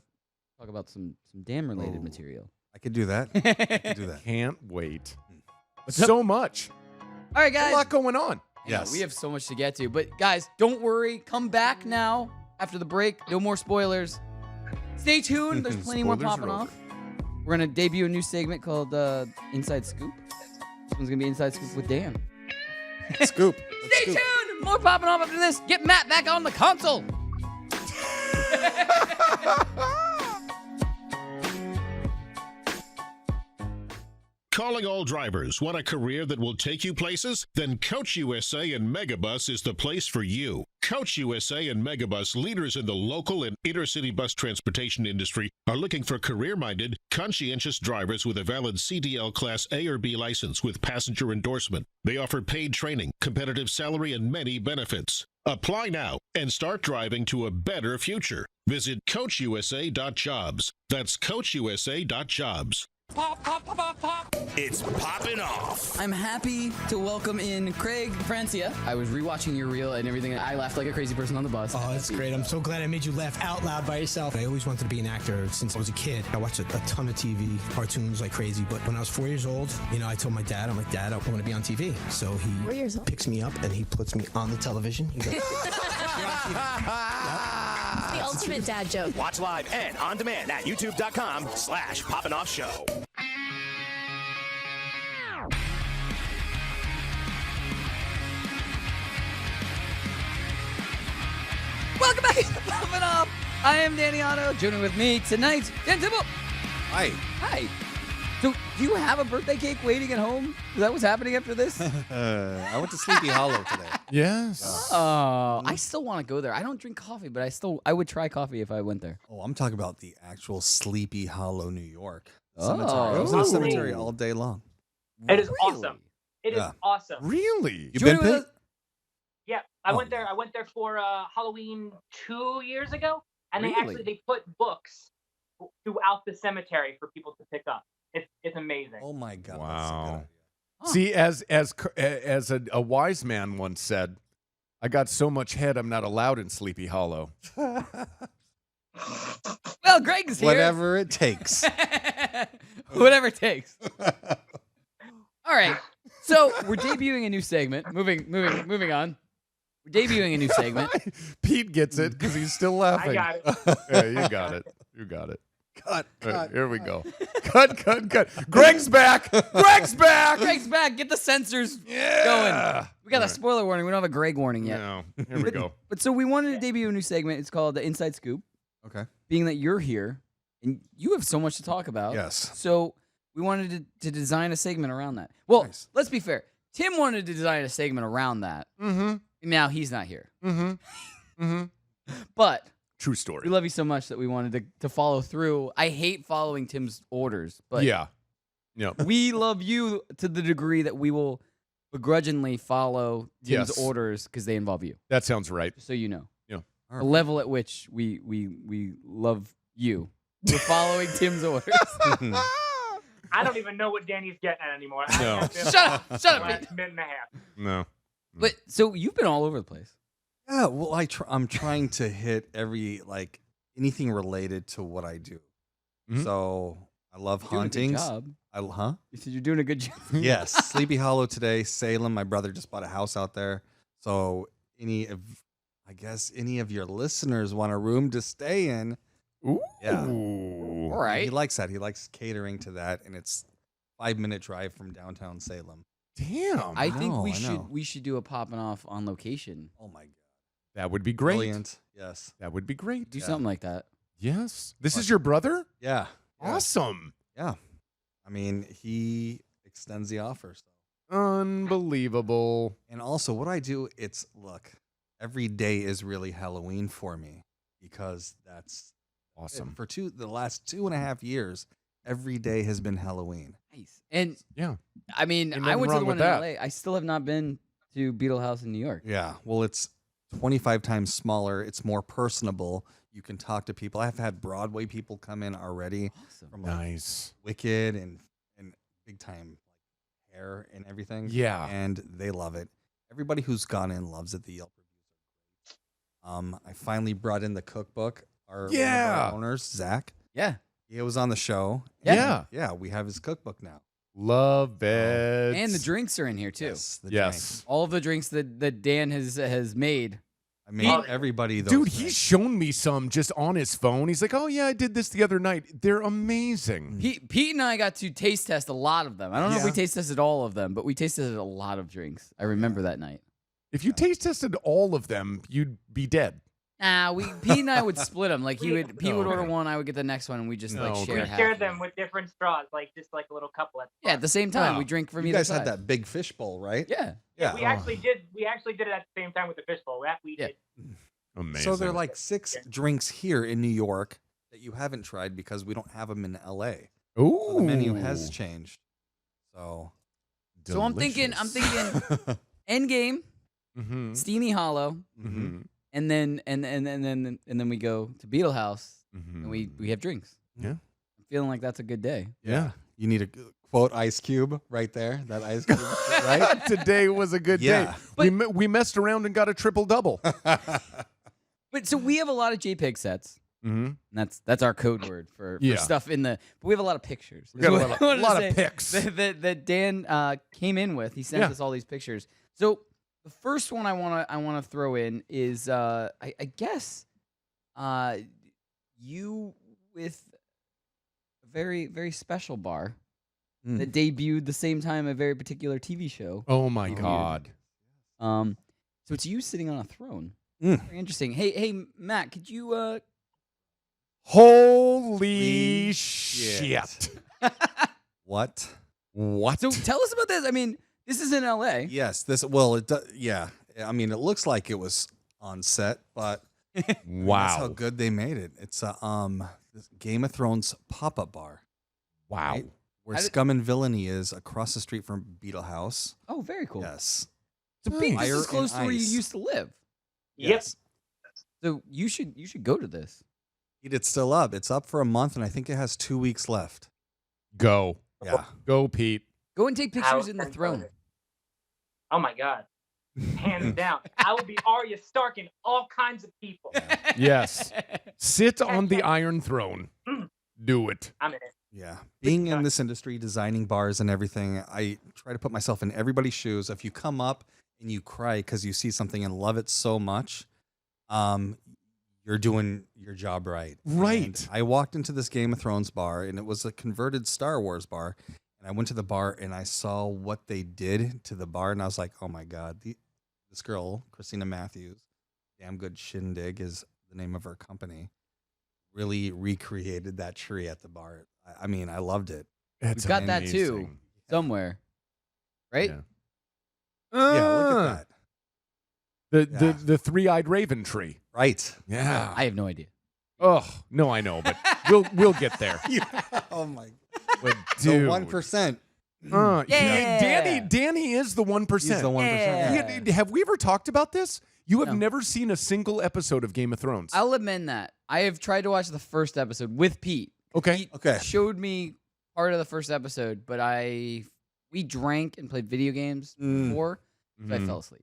talk about some damn related Oh. material. I could do that. I could do that. Can't wait. What's up? So much. All right, A guys. lot going on. I know, Yes. we have so much to get to. But guys, don't worry. Come back now after the break. No more spoilers. Stay tuned. There's plenty more Spoilers popping are off. We're gonna debut a new segment called Inside Scoop. This one's gonna be Inside Scoop with Dan. Scoop. Let's Stay scoop. tuned. More popping off after this. Get Matt back on the console. Calling all drivers. Want a career that will take you places? Then Coach USA and Megabus is the place for you. Coach USA and Megabus, leaders in the local and intercity bus transportation industry, are looking for career-minded, conscientious drivers with a valid CDL Class A or B license with passenger endorsement. They offer paid training, competitive salary, and many benefits. Apply now and start driving to a better future. Visit CoachUSA.jobs. That's CoachUSA.jobs. Pop, pop, pop, pop, pop. It's Poppin' Off. I'm happy to welcome in Craig Francia. I was rewatching your reel and everything. I laughed like a crazy person on the bus. Oh, that's great. I'm so glad I made you laugh out loud by yourself. I always wanted to be an actor since I was a kid. I watched a ton of TV, cartoons like crazy. But when I was 4 years old, I told my dad, I'm like, Dad, I want to be on TV. So he 4 years old? picks me up and he puts me on the television. He goes, The ultimate dad joke. Watch live and on demand at youtube.com/Poppin' Off Show. Welcome back to Poppin' Off. I am Danny Otto. Joining with me tonight, Dan Tybault. Hi. Hi. So, do you have a birthday cake waiting at home? Is that what's happening after this? I went to Sleepy Hollow today. Yes. Oh, I still want to go there. I don't drink coffee, but I would try coffee if I went there. Oh, I'm talking about the actual Sleepy Hollow, New York Oh. cemetery. I was in a Really? cemetery all day long. It is Really? awesome. It is Yeah. awesome. Really? You Joining been, with Pete? us- Yeah, I Oh, went there. I went there for Halloween 2 years ago, and Really? they put books throughout the cemetery for people to pick up. It's amazing. Oh my God. Wow. That's See, as a wise man once said, I got so much head I'm not allowed in Sleepy Hollow. a good idea. Well, Greg's here. Whatever it takes. Whatever it takes. All right. So we're debuting a new segment. Moving on. We're debuting a new segment. Pete gets it because he's still laughing. I got it. Yeah, you got it. You got it. Cut. All right, here we go. Cut. Greg's back. Greg's back. Greg's back. Get the sensors Yeah. going. We got All a right. spoiler warning. We don't have a Greg warning yet. No. Here we go. But so we wanted to debut a new segment. It's called the Inside Scoop. Okay. Being that you're here and you have so much to talk about. Yes. So we wanted to design a segment around that. Well, Nice. let's be fair. Tim wanted to design a segment around that. Mm-hmm. Now he's not here. Mm-hmm. Mm-hmm. But True story. we love you so much that we wanted to follow through. I hate following Tim's orders, but Yeah. we love you to the degree that we will begrudgingly follow Tim's Yes. orders because they involve you. That sounds right. Just so you know. Yeah. The level at which we love you. We're following Tim's orders. I don't even know what Danny's getting at anymore. I No. have been Shut up, for shut the up, last minute and a half. No. But so you've been all over the place. Yeah, well, I'm trying to hit anything related to what I do. Mhm. So I love You're doing a good hunting. job. You said you're doing a good job. Yes, Sleepy Hollow today, Salem. My brother just bought a house out there. So any of your listeners want a room to stay in? Ooh. Yeah. All right. He likes that. He likes catering to that, and it's 5-minute drive from downtown Salem. Damn. I think know, I know. we should do a Poppin' Off on location. Oh my god, That would be great. brilliant! Yes, That would be great. Do something like that. Yes. This is your brother? yeah, Awesome. yeah. I mean, he extends the offer. So. Unbelievable. And also, what I do, look, every day is really Halloween for me because that's Awesome. for the last 2.5 years. Every day has been Halloween. Nice. And Yeah. I mean, Ain't I nothing went to wrong the one with in that. LA. I still have not been to Beetlehouse in New York. Yeah. Well, it's 25 times smaller. It's more personable. You can talk to people. I've had Broadway people come in already Awesome. from Nice. Wicked and big time hair and everything. Yeah. And they love it. Everybody who's gone in loves it. The Yelp reviews are great. I finally brought in the cookbook. One of our owners, Zach. Yeah. He was on the show. Yeah. Yeah, we have his cookbook now. Love it. And the drinks are in here too. Yes. The Yes. drinks. All of the drinks that Dan has made. I made everybody those. Dude, he's drinks. shown me some just on his phone. He's like, oh, yeah, I did this the other night. They're amazing. Pete and I got to taste test a lot of them. I don't know if we Yeah. taste tested all of them, but we taste tested a lot of drinks. I remember that night. If you taste tested all of them, you'd be dead. Nah, Pete and I would split them. Like Pete would order Okay. one, I would get the next one, and we just No, like okay. share We half. shared of them with different straws, just like a little couple. Yeah, at the same time, Wow. we drink from You either guys side. had that big fish bowl, right? Yeah. Yeah. We actually did. We actually did it at the same time with the fish bowl. We Yeah. did. Amazing. So there are like 6 drinks here in New York that you haven't tried because we don't have them in LA. Ooh. So the menu has changed. So So I'm thinking Endgame, Mm-hmm. Steamy Hollow, Mm-hmm. and then we go to BeetleHouse Mm-hmm. and we have drinks. Yeah. I'm feeling like that's a good day. Yeah. you need a quote Ice Cube right there. That Ice Cube, right? Today was a good Yeah. day. We messed around and got a triple double. But so we have a lot of JPEG sets. Mm-hmm. And that's our code word for Yeah. stuff in the. But we have a lot of pictures. We got That's a what I wanted to lot say of pics. that Dan came in with. He sent Yeah. us all these pictures. So the first one I want to throw in is I guess you with a very very special bar that debuted the same time a very particular TV show. Oh my debuted. God. So it's you sitting on a throne. Mm. Very interesting. Hey Matt, could you Holy shit. What? What? So tell us about this. I mean, this is in LA. Yes, yeah. I mean, it looks like it was on set, but Wow. that's how good they made it. It's a this Game of Thrones pop-up bar. Wow. Right? Where Scum and Villainy is across the street from BeetleHouse. Oh, very cool. Yes. So Pete, this Fire is close to and where you ice. used to live. Yes. So you should go to this. It's still up. It's up for a month, and I think it has 2 weeks left. Go. Yeah. Go, Pete. Go and take pictures in the throne. Oh my God. Hands down. I would be Arya Stark and all kinds of people. Yes. Sit on the Iron Throne. Do it. I'm in it. Yeah. Being in this industry, designing bars and everything, I try to put myself in everybody's shoes. If you come up and you cry because you see something and love it so much, you're doing your job right. Right. And I walked into this Game of Thrones bar, and it was a converted Star Wars bar. And I went to the bar, and I saw what they did to the bar, and I was like, oh my God, this girl, Christina Matthews, Damn Good Shindig is the name of her company, really recreated that tree at the bar. I mean, I loved it. We've got that too, somewhere. Right? Yeah, look at that. The three-eyed raven tree. Right. Yeah. I have no idea. Oh, no, I know, but we'll get there. Oh my. But The dude. 1%. Danny is the 1%. He's the 1%. Have we ever talked about this? You have No. never seen a single episode of Game of Thrones. I'll amend that. I have tried to watch the first episode with Pete. Okay. Pete showed me part of the first episode, but we drank and played video games before, so I fell asleep.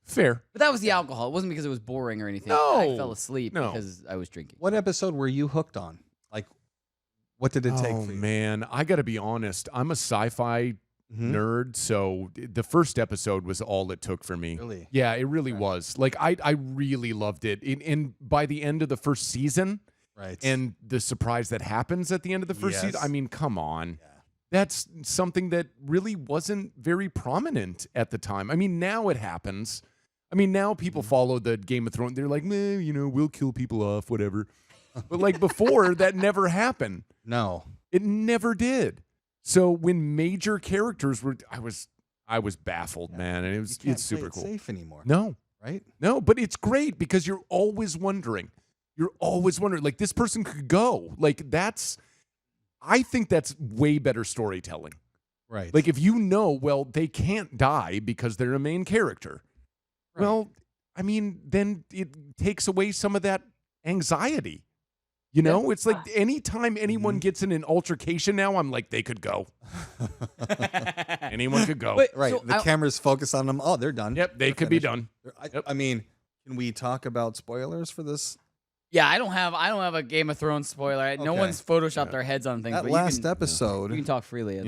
Fair. But that was the alcohol. It wasn't because it was boring or anything. No. I fell asleep No. because I was drinking. What episode were you hooked on? Like, what did it take Oh for you? man, I got to be honest. I'm a sci-fi nerd, so the first episode was all it took for me. Really? Yeah, it really was. Like I really loved it. And by the end of the first season, Right. and the surprise that happens at the end of the first season, Yes. I mean, come on. That's something that really wasn't very prominent at the time. I mean, now it happens. I mean, now people follow the Game of Thrones. They're like, meh, we'll kill people off, whatever. But like before, that never happened. No. It never did. So when major characters were, I was baffled, man, and it's super cool. Safe anymore. No, right? No, but it's great because you're always wondering. You're always wondering, like this person could go. Like I think that's way better storytelling. Right. Like if you know, well, they can't die because they're a main character. Right. Well, I mean, then it takes away some of that anxiety. You know, it's like anytime anyone gets in an altercation now, I'm like, they could go. Anyone could go. Right. So the camera's focused on them. Oh, they're done. Yep, they They're could be finished. done. I mean, can we talk about spoilers for this? Yeah, I don't have a Game of Thrones spoiler. No Okay. one's photoshopped their heads on things. That but last episode, you can talk freely.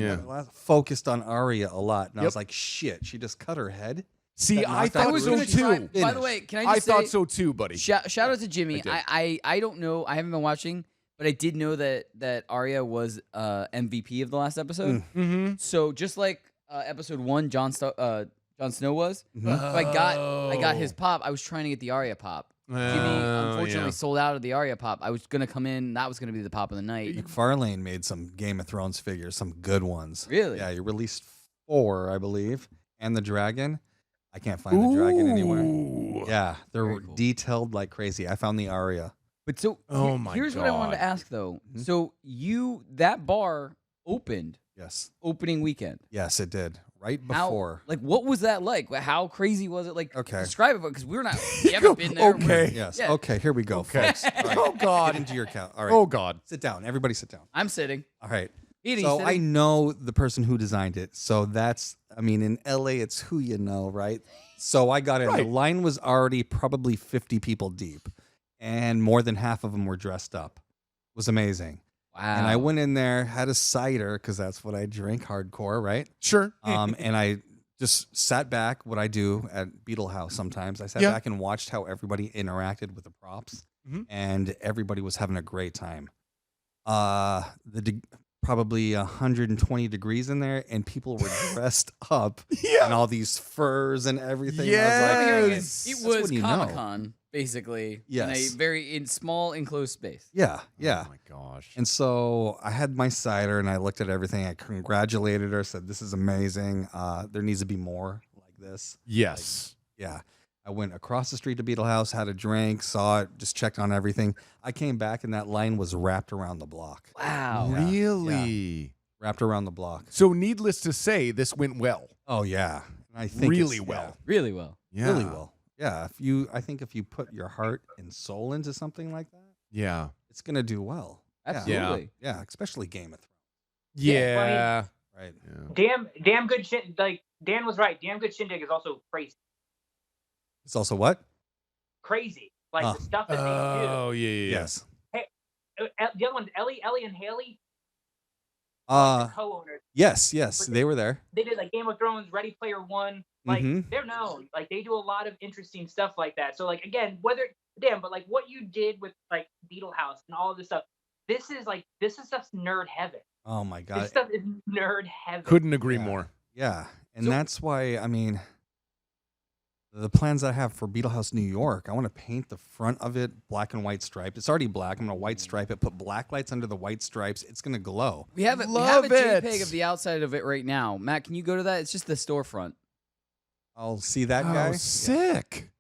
focused on Arya a lot, and I was like, shit, she just cut her head. See, That I knocked thought out so Bruce. too. By the way, can I just say, thought so too, buddy. Shout out to Jimmy. I did. I don't know. I haven't been watching, but I did know that Arya was MVP of the last episode. Mm-hmm. So just like episode 1, Jon Snow was. So I got his pop. I was trying to get the Arya pop. Jimmy unfortunately sold out of the Arya pop. I was gonna come in. That was gonna be the pop of the night. McFarlane made some Game of Thrones figures, some good ones. Really? Yeah, he released 4, I believe, and the dragon. I can't find the dragon anywhere. Yeah, they're detailed like crazy. I found the Arya. But so here's what I wanted to ask though. So that bar opened. Yes. Opening weekend. Yes, it did. Right before. Like, what was that like? How crazy was it? Like, Okay. describe it because we haven't been there. Okay. Yes. Yeah. Okay, here we go, folks. All right. Oh God. Get into your count. All right. Oh God. Sit down. Everybody sit down. I'm sitting. All right. Edie's So I sitting. know the person who designed it. So in LA, it's who you know, right? So I got in. Right. The line was already probably 50 people deep, and more than half of them were dressed up. It was amazing. Wow. And I went in there, had a cider because that's what I drink, hardcore, right? Sure. And I just sat back, what I do at BeetleHouse sometimes. I sat Yeah. back and watched how everybody interacted with the props, and everybody was having a great time. Probably 120 degrees in there, and people were dressed up in all these furs and everything. I was like, It that's was when you know. Comic-Con, basically. Yes. In a small enclosed space. Yeah, yeah. Oh my gosh. And so I had my cider, and I looked at everything. I congratulated her, said, "This is amazing. There needs to be more like this." Yes. Yeah. I went across the street to BeetleHouse, had a drink, saw it, just checked on everything. I came back, and that line was wrapped around the block. Wow. Yeah, Really? wrapped around the block. So needless to say, this went well. Oh yeah, I think Really it's- well. Really well. Yeah. really well. Yeah, I think if you put your heart and soul into something like that, Yeah. it's gonna do well. Absolutely. Yeah, especially Game of Thrones. Yeah. Right. Damn good shit. Like Dan was right. Damn good shindig is also crazy. It's also what? Crazy. Like the stuff that they do. Oh yeah. Yes. Hey, the other one, Ellie and Haley, co-owners. Yes, they were there. They did like Game of Thrones, Ready Player One. Like Mhm. they're known. Like they do a lot of interesting stuff like that. So like again, whether damn, but like what you did with like BeetleHouse and all of this stuff, this is just nerd heaven. Oh my god. This stuff is nerd heaven. Couldn't agree more. Yeah, and that's why I mean, the plans I have for BeetleHouse New York, I want to paint the front of it black and white striped. It's already black. I'm gonna white stripe it. Put black lights under the white stripes. It's gonna glow. We have a JPEG of the outside of it right now. Matt, can you go to that? It's just the storefront. I'll see that guy. Sick.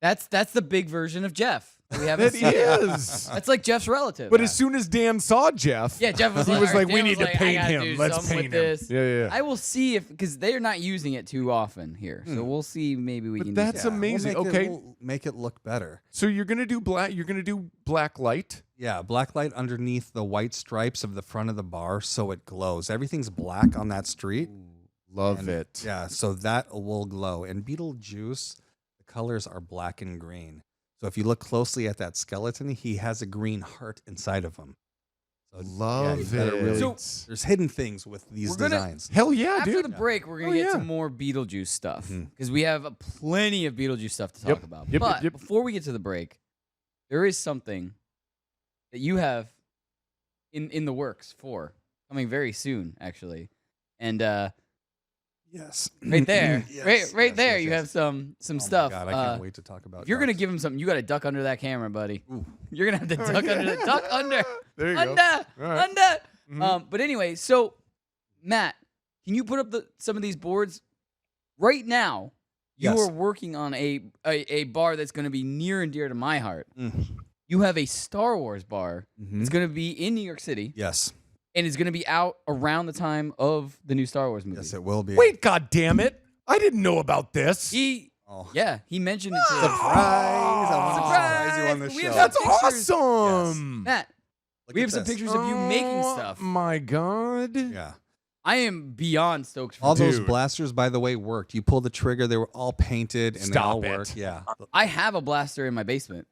That's the big version of Jeff. We have It is. That's like Jeff's relative. But as soon as Dan saw Jeff, yeah, Jeff was he like, was "All right," like, "We Dan need was to like, "I paint gotta him. do Let's something paint with him." this." Yeah. I will see because they're not using it too often here, so we'll see. Maybe we But can. that's do amazing. We'll Okay. we'll make it look better. So you're gonna do black. You're gonna do black light. Yeah, black light underneath the white stripes of the front of the bar, so it glows. Everything's black on that street. Love it. Yeah, so that will glow. And Beetlejuice, the colors are black and green. So if you look closely at that skeleton, he has a green heart inside of him. So Love you gotta it. really- So- there's hidden things with these We're gonna- designs. Hell yeah, After dude. the break, we're gonna Oh, get yeah. some more Beetlejuice stuff because we have plenty of Beetlejuice stuff to talk Yep. about. Yep, But yep. before we get to the break, there is something that you have in the works for coming very soon, actually, and Yes. right there, Yes, right yes, there, yes, you yes. have some Oh my stuff. God, I can't wait to talk about If you're gonna ducks. give him something, you got to duck under that camera, buddy. Ooh. You're gonna have to duck under the duck under. There you under, go. All right. under. Mhm. But anyway, so Matt, can you put up some of these boards right now? You Yes. are working on a bar that's going to be near and dear to my heart. Mm. You have a Star Wars bar. Mhm. It's going to be in New York City, Yes. and it's going to be out around the time of the new Star Wars movie. Yes, it will be. Wait, God damn it! I didn't know about this. He Oh. he mentioned it to Surprise! I want to surprise you on the We show. have That's pictures. awesome. Matt, Look we at have some this. pictures of you making Oh, stuff. My God. Yeah. I am beyond stoked for All this. those Dude. blasters, by the way, worked. You pulled the trigger; they were all painted and they Stop all it. work. Yeah. I have a blaster in my basement.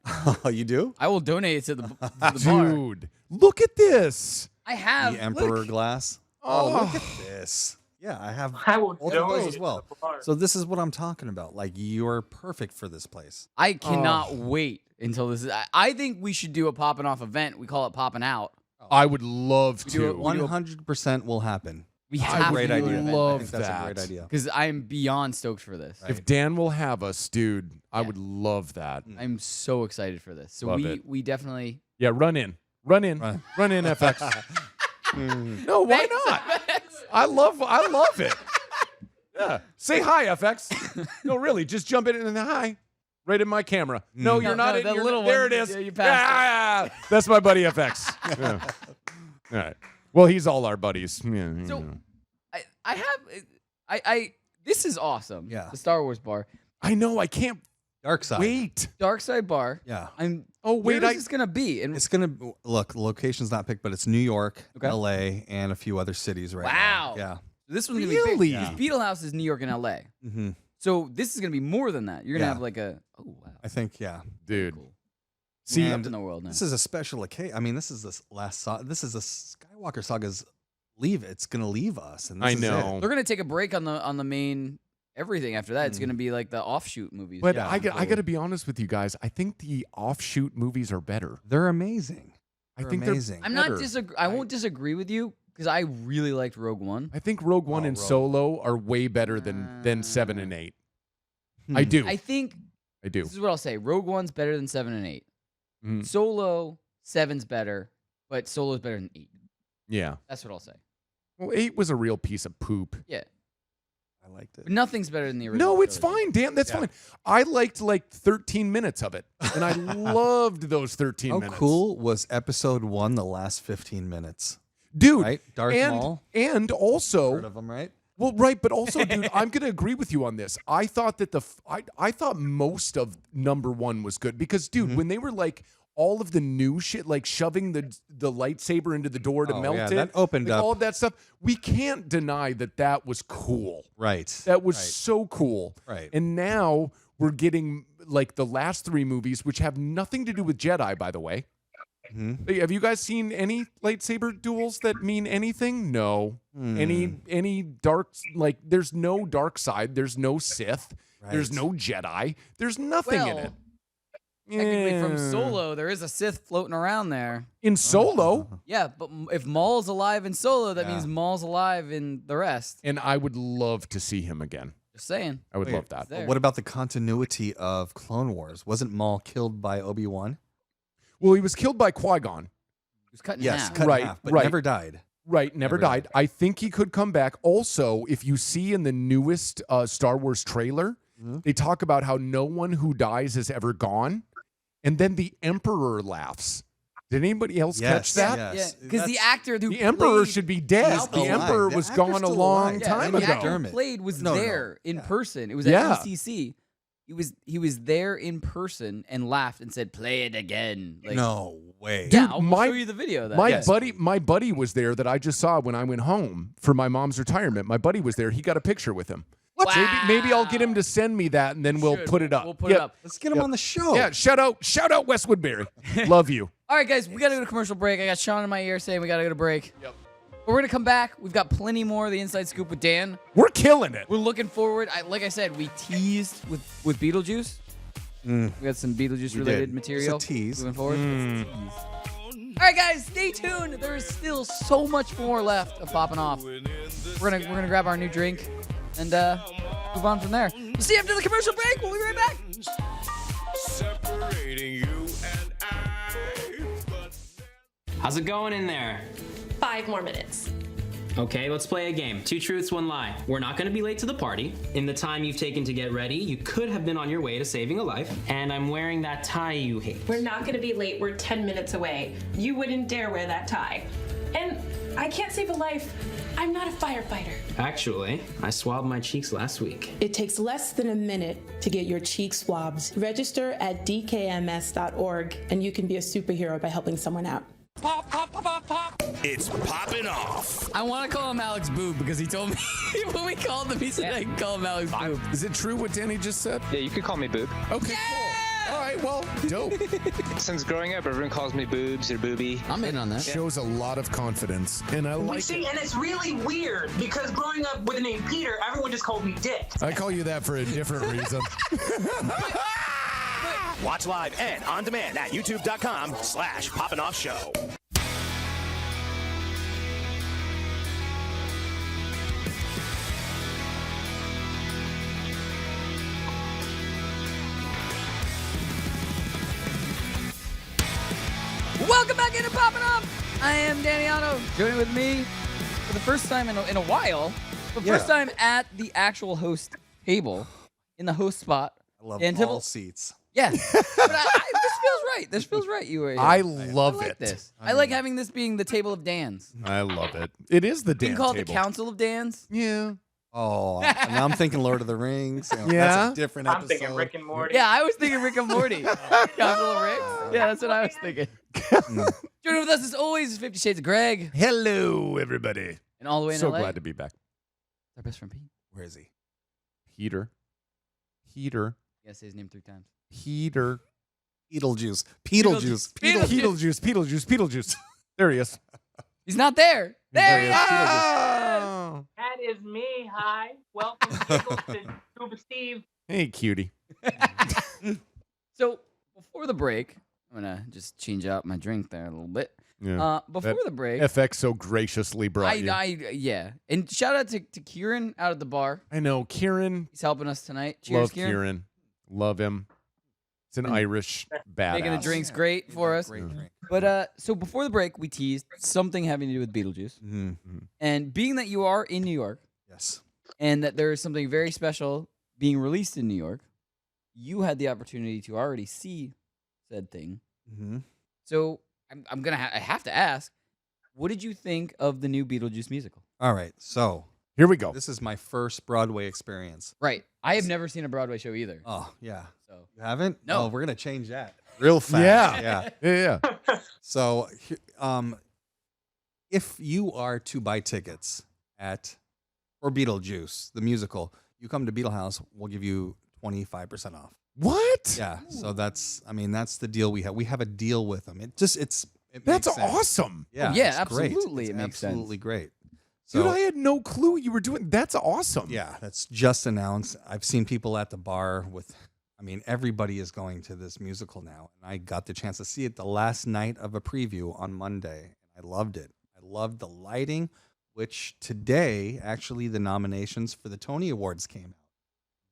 Oh, you do? I will donate it to the bar. Dude, look at this. I have The Emperor look. glass. Oh. Oh, look at this. Yeah, I have I will both of donate those it as to well. the bar. So this is what I'm talking about. Like, you're perfect for this place. I cannot wait until this is. I think we should do a popping off event. We call it popping out. I would love do it to. 100% will happen. We That's have a great to do idea. an I love think that's a great that. idea. because I am beyond stoked for this. Right. If Dan will have us, dude, I Yeah. would love that. I'm so excited for this. So Love we it. we definitely. Yeah, run in, Right. run in, FX. No, why Thanks, not? FX. I love it. Yeah, say hi, FX. No, really, just jump in and hi, right in my camera. No, you're No, not no, in. the You're, little there one. it is. Yeah, you passed Yeah, that's my buddy FX. Yeah. All right. Well, he's all our buddies. Yeah, you So- know. I have. I. This is awesome. Yeah. The Star Wars bar, I know. I can't Dark side. wait. Dark Side Bar. Yeah. I'm. Oh Where wait, is this gonna be? And It's going to look, the location's not picked, but it's New York, Okay. LA, and a few other cities right Wow. now. Yeah. this one's gonna Really? be big. 'Cause BeetleHouse is New York and LA. Mm-hmm. So this is gonna be more than that. You're gonna Yeah. have like a. Oh wow. I think, yeah. dude. Cool. See, Up in the world now. This is a special occasion. I mean, this is the last saga. This is the Skywalker saga's leave. It's going to leave us. And this I is it. know. They're gonna take a break on the main everything after that. It's gonna be like the offshoot movies. but Yeah, I totally. got to be honest with you guys. I think the offshoot movies are better. They're amazing. I They're think amazing. I'm not better. disagree. I won't disagree with you because I really liked Rogue One. I think Rogue One Oh, and Rogue. Solo are way better than 7 and 8. I Hmm. do. I think I do. this is what I'll say. Rogue One's better than 7 and 8. Mhm. Solo 7's better, but Solo's better than 8. Yeah. That's what I'll say. Well, 8 was a real piece of poop. Yeah, I liked it. but nothing's better than the original. No, it's trilogy. fine, Dan. That's Yeah. fine. I liked like 13 minutes of it, and I loved those 13 How minutes. cool was episode 1, the last 15 minutes? Dude. Right? Darth and, Maul. and also, Heard of them, right? well, right, but also, dude, I'm gonna agree with you on this. I thought that I thought most of number 1 was good because, dude, Mm-hmm. when they were like all of the new shit, like shoving the lightsaber into the door to Oh, melt yeah, it, that opened like, up. all of that stuff. We can't deny that was cool. Right. That was right. so cool. Right. And now we're getting like the last 3 movies, which have nothing to do with Jedi, by the way. Mhm. Hey, have you guys seen any lightsaber duels that mean anything? No. Hmm. Any dark, like there's no dark side, there's no Sith, there's Right. no Jedi, there's nothing in Well, it. technically from Solo, there is a Sith floating around there. In Solo? Yeah, but if Maul's alive in Solo, that Yeah. means Maul's alive in the rest. And I would love to see him again. Just saying. I would Wait, love that. there. What about the continuity of Clone Wars? Wasn't Maul killed by Obi-Wan? Well, he was killed by Qui-Gon. He was cut in Yes, half. cut Right, in half, but right. never died. Right, never died. I think he could come back. Also, if you see in the newest Star Wars trailer, they talk about how no one who dies is ever gone. And then the Emperor laughs. Did anybody else catch that? Yes. Yeah, because the actor who The Emperor played should be dead. He's The alive. Emperor The was actor's gone a still long alive. time the ago. actor who McDermott. played was No, no. there in person. It was Yeah. at MCC. He was there in person and laughed and said, "Play it again." Like, No way. yeah, Dude, I'll my- show you the video of that. My Yes. buddy was there that I just saw when I went home for my mom's retirement. My buddy was there. He got a picture with him. Maybe I'll get him to send me that, and then we'll Should. put it up. We'll put it up. Let's get him on the show. Yeah, shout out Wes Woodbury. Love you. All right, guys, we got to go to commercial break. I got Sean in my ear saying we got to go to break. Yep. But we're going to come back. We've got plenty more of the Inside Scoop with Dan. We're killing it. We're looking forward. Like I said, we teased with Beetlejuice. We got some Beetlejuice-related did. material. It's a tease. Moving forward. All right, guys, stay tuned. There is still so much more left of Poppin' Off. We're gonna grab our new drink and move on from there. We'll see you after the commercial break. We'll be right back. Separating you and I. How's it going in there? 5 more minutes. Okay, let's play a game. 2 truths, 1 lie. We're not going to be late to the party. In the time you've taken to get ready, you could have been on your way to saving a life. And I'm wearing that tie you hate. We're not going to be late. We're 10 minutes away. You wouldn't dare wear that tie. And I can't save a life. I'm not a firefighter. Actually, I swabbed my cheeks last week. It takes less than a minute to get your cheek swabs. Register at dkms.org and you can be a superhero by helping someone out. Pop, pop, pop, pop, pop. It's Poppin' Off. I want to call him Alex Boob because he told me when we called him, he said I can call him Alex Boob. Is it true what Danny just said? Yeah, you could call me Boob. Okay, cool. All right, well, dope. Since growing up, everyone calls me Boobs or Booby. I'm in on that. Shows a lot of confidence, and I like it. And it's really weird because growing up with the name Peter, everyone just called me Dick. I call you that for a different reason. Watch live and on demand at youtube.com/poppinoffshow. Welcome back into Poppin' Off. I am Danny Otto. Joining with me for the first time in a while. For the first time at the actual host table, in the host spot. I love Dan all Tybault. seats. Yes. But this feels right. This feels right. You were here. I love like it. This. I like having this being the table of Dans. I love it. It is the You Dan can call it the table. Council of Dans. Yeah. Oh, now I'm thinking Lord of the Rings. You know, Yeah? That's a different I'm episode. thinking Rick and Morty. Yeah, I was thinking Rick and Morty. Council of Rick. Yeah, that's what I was thinking. Joining with us as always is 50 Shades of Greg. Hello, everybody. And all the way in So LA. glad to be back. Our best friend Pete. Where is he? Peter. You gotta say his name 3 times. Peter. Beetlejuice. Beetlejuice. Beetlejuice. Beetlejuice. There he is. He's not there. There he is. Oh. That is me. Hi. Welcome to Scuba Steve. Hey, cutie. So before the break, I'm gonna just change out my drink there a little bit. Yeah. Before That the break, FX so graciously brought you. yeah, and shout out to Kieran out at the bar. I know. Kieran. He's helping us tonight. Cheers, Love Kieran. Kieran. Love him. It's an Irish badass. Making the drinks great for us. Great drink. But so before the break, we teased something having to do with Beetlejuice. Mm-hmm. And being that you are in New York, Yes. and that there is something very special being released in New York, you had the opportunity to already see said thing. Mm-hmm. So I'm gonna I have to ask, what did you think of the new Beetlejuice musical? All right. So Here we go. this is my first Broadway experience. Right, I have never seen a Broadway show either. Oh, yeah. So You haven't? No. Oh, we're going to change that real fast. Yeah. Yeah. Yeah. So, if you are to buy tickets for Beetlejuice, the musical, you come to BeetleHouse, we'll give you 25% off. What? Yeah. So that's the deal we have. We have a deal with them. It That's makes sense. awesome. Yeah. yeah, it's great. absolutely, It's it makes sense. absolutely great. Dude, So, I had no clue you were doing. That's awesome. yeah, that's just announced. I've seen people at the bar with I mean, everybody is going to this musical now. And I got the chance to see it the last night of a preview on Monday. I loved it. I loved the lighting, which today, actually, the nominations for the Tony Awards came out.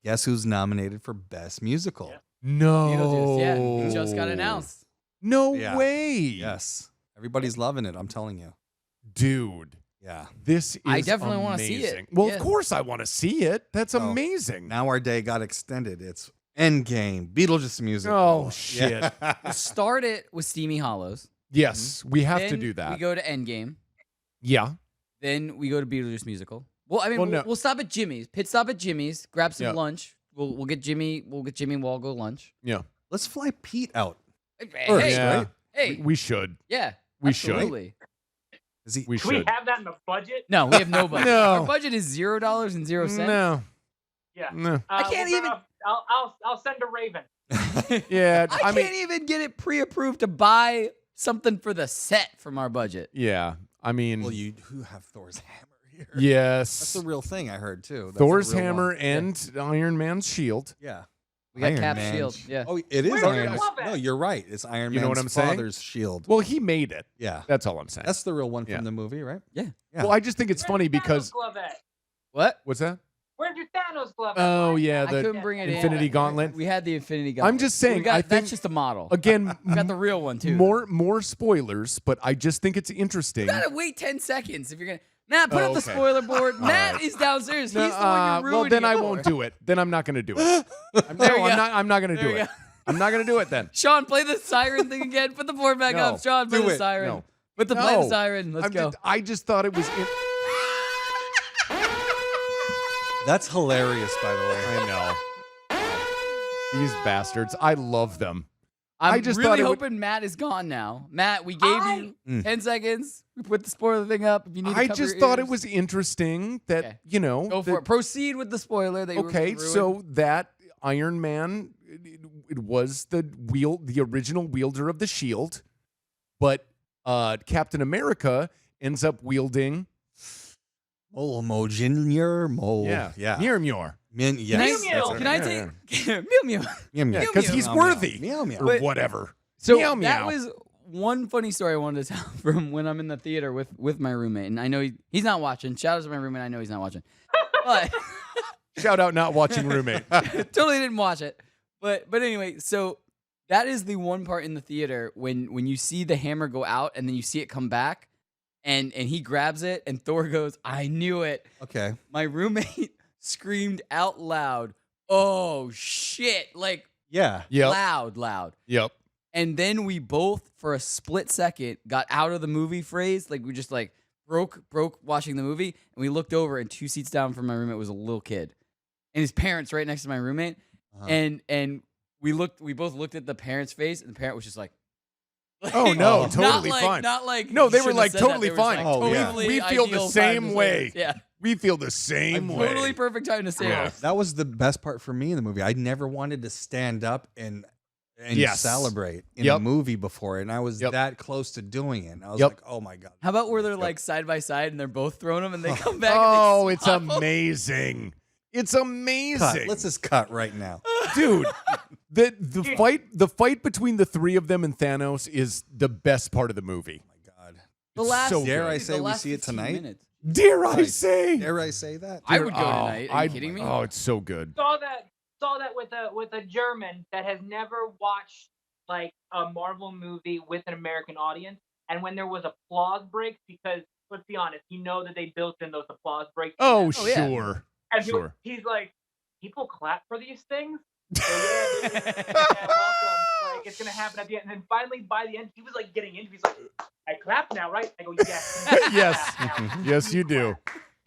Guess who's nominated for Best Musical? Yeah. No. Beetlejuice, yeah, it just got announced. No Yeah. way. Yes. Everybody's loving it, I'm telling you. Dude. Yeah. This is I definitely wanna see it. amazing. Well, Yeah. of course I want to see it. That's Oh, amazing. Now our day got extended. It's Endgame, Beetlejuice musical. Oh, shit. We'll start it with Steamy Hollows. Yes, we have to Then do that. We go to Endgame. Yeah. Then we go to Beetlejuice musical. Well, I mean, Well, we'll, no. we'll stop at Jimmy's. Pit stop at Jimmy's. Grab some Yeah. lunch. We'll get Jimmy. We'll get Jimmy. We'll all go lunch. Yeah. Let's fly Pete out. Hey, Yeah. right? Hey, We should. yeah, we should. absolutely. Is he? We Do we should. have that in the budget? No, we have no budget. No. Our budget is $0.00. No. Yeah. No. I can't well, even- I'll send a Raven. Yeah. I mean, can't even get it pre-approved to buy something for the set from our budget. yeah. I mean, Well, you have Thor's hammer here. yes. That's the real thing I heard too. That's Thor's the real hammer one. and Iron Man's shield. Yeah. We got Iron Cap's Man's- shield. Yeah. Oh, it is Where's Iron your Man. glove at? No, you're right. It's Iron You know Man's what I'm saying? father's shield. Well, he made it. Yeah. That's all I'm saying. That's the real one from Yeah. the movie, right? Yeah. Yeah. Well, I just think it's funny Where's your because Thanos glove at? What? what's that? Where's your Thanos glove at? Oh Why? yeah, I the couldn't bring it in. Infinity Gauntlet. We had the Infinity Gauntlet. I'm just saying, We got, I that's think- just a model. Again, We got the real one too. more spoilers, but I just think it's interesting. You gotta wait 10 seconds if you're gonna. Matt, put up the okay. spoiler board. All Matt right. is downstairs. No, He's the one you're ruining. well, then I it won't for. do it. Then I'm not going to do it. There you go. I'm not going to There do you it. go. I'm not going to do it then. Sean, play the siren thing again. Put the board back No. up. Sean, play Do the it. siren. No. Play the No. siren. Let's go. I just thought it was. That's hilarious, by the way. I know. These bastards. I love them. I'm I just really thought it would- hoping Matt is gone now. Matt, we gave you 10 seconds. We put the spoiler thing up. If you need to I cover just your thought ears. it was interesting that, Okay. you know. Go for that- it. Proceed with the spoiler that you were Okay, gonna ruin. so that Iron Man, it was the original wielder of the shield, but Captain America ends up wielding. Junior Mole. Yeah, Yeah. Mjolnir. Yes. Can I take Mew Mew? Meow, meow. Because he's Meow, worthy, meow, meow. or But- whatever. So Meow, that meow. was one funny story I wanted to tell from when I'm in the theater with my roommate, and I know he's not watching. Shout out to my roommate. I know he's not watching, but Shout out, not watching roommate. totally didn't watch it. But anyway, so that is the one part in the theater when you see the hammer go out and then you see it come back, and he grabs it and Thor goes, "I knew it." Okay. My roommate screamed out loud, "Oh shit!" Like Yeah. Yep. loud. Yep. And then we both, for a split second, got out of the movie phrase. Like we just like broke watching the movie, and we looked over, and 2 seats down from my roommate was a little kid, and his parents right next to my roommate, and we both looked at the parent's face, and the parent was just like, Oh no, not totally like, fine. Not like No, you they were shouldn't like have said that. totally They were just fine. like, Oh, yeah. totally We feel the ideal time same to say way. this. Yeah, We feel the same way. totally perfect time to say Yeah. this. That was the best part for me in the movie. I never wanted to stand up and Yes. celebrate in Yep. a movie before, and I was Yep. that close to doing it. And I was Yep. like, "Oh my god!" How about where they're like side by side and they're both throwing them and they come back? Oh, and they it's swap 'em? amazing. It's amazing. Cut. Let's just cut right now. Dude, the fight between the three of them and Thanos is the best part of the movie. Oh my god! The last, so Dare good. I the say we last see it 15 tonight? minutes. Dare I Right. say? Dare I say that? I would go tonight. Are you kidding me? Oh, it's so good. Saw that with a German that has never watched like a Marvel movie with an American audience, and when there was applause breaks, because let's be honest, you know that they built in those applause breaks. Oh, Oh, yeah. sure. And Sure. he's like, people clap for these things. So, yeah, dude, yeah, welcome. Like it's gonna happen at the end, and then finally by the end, he was like getting into. He's like, I clap now, right? I go, yes. Yes. Now. Yes, you do.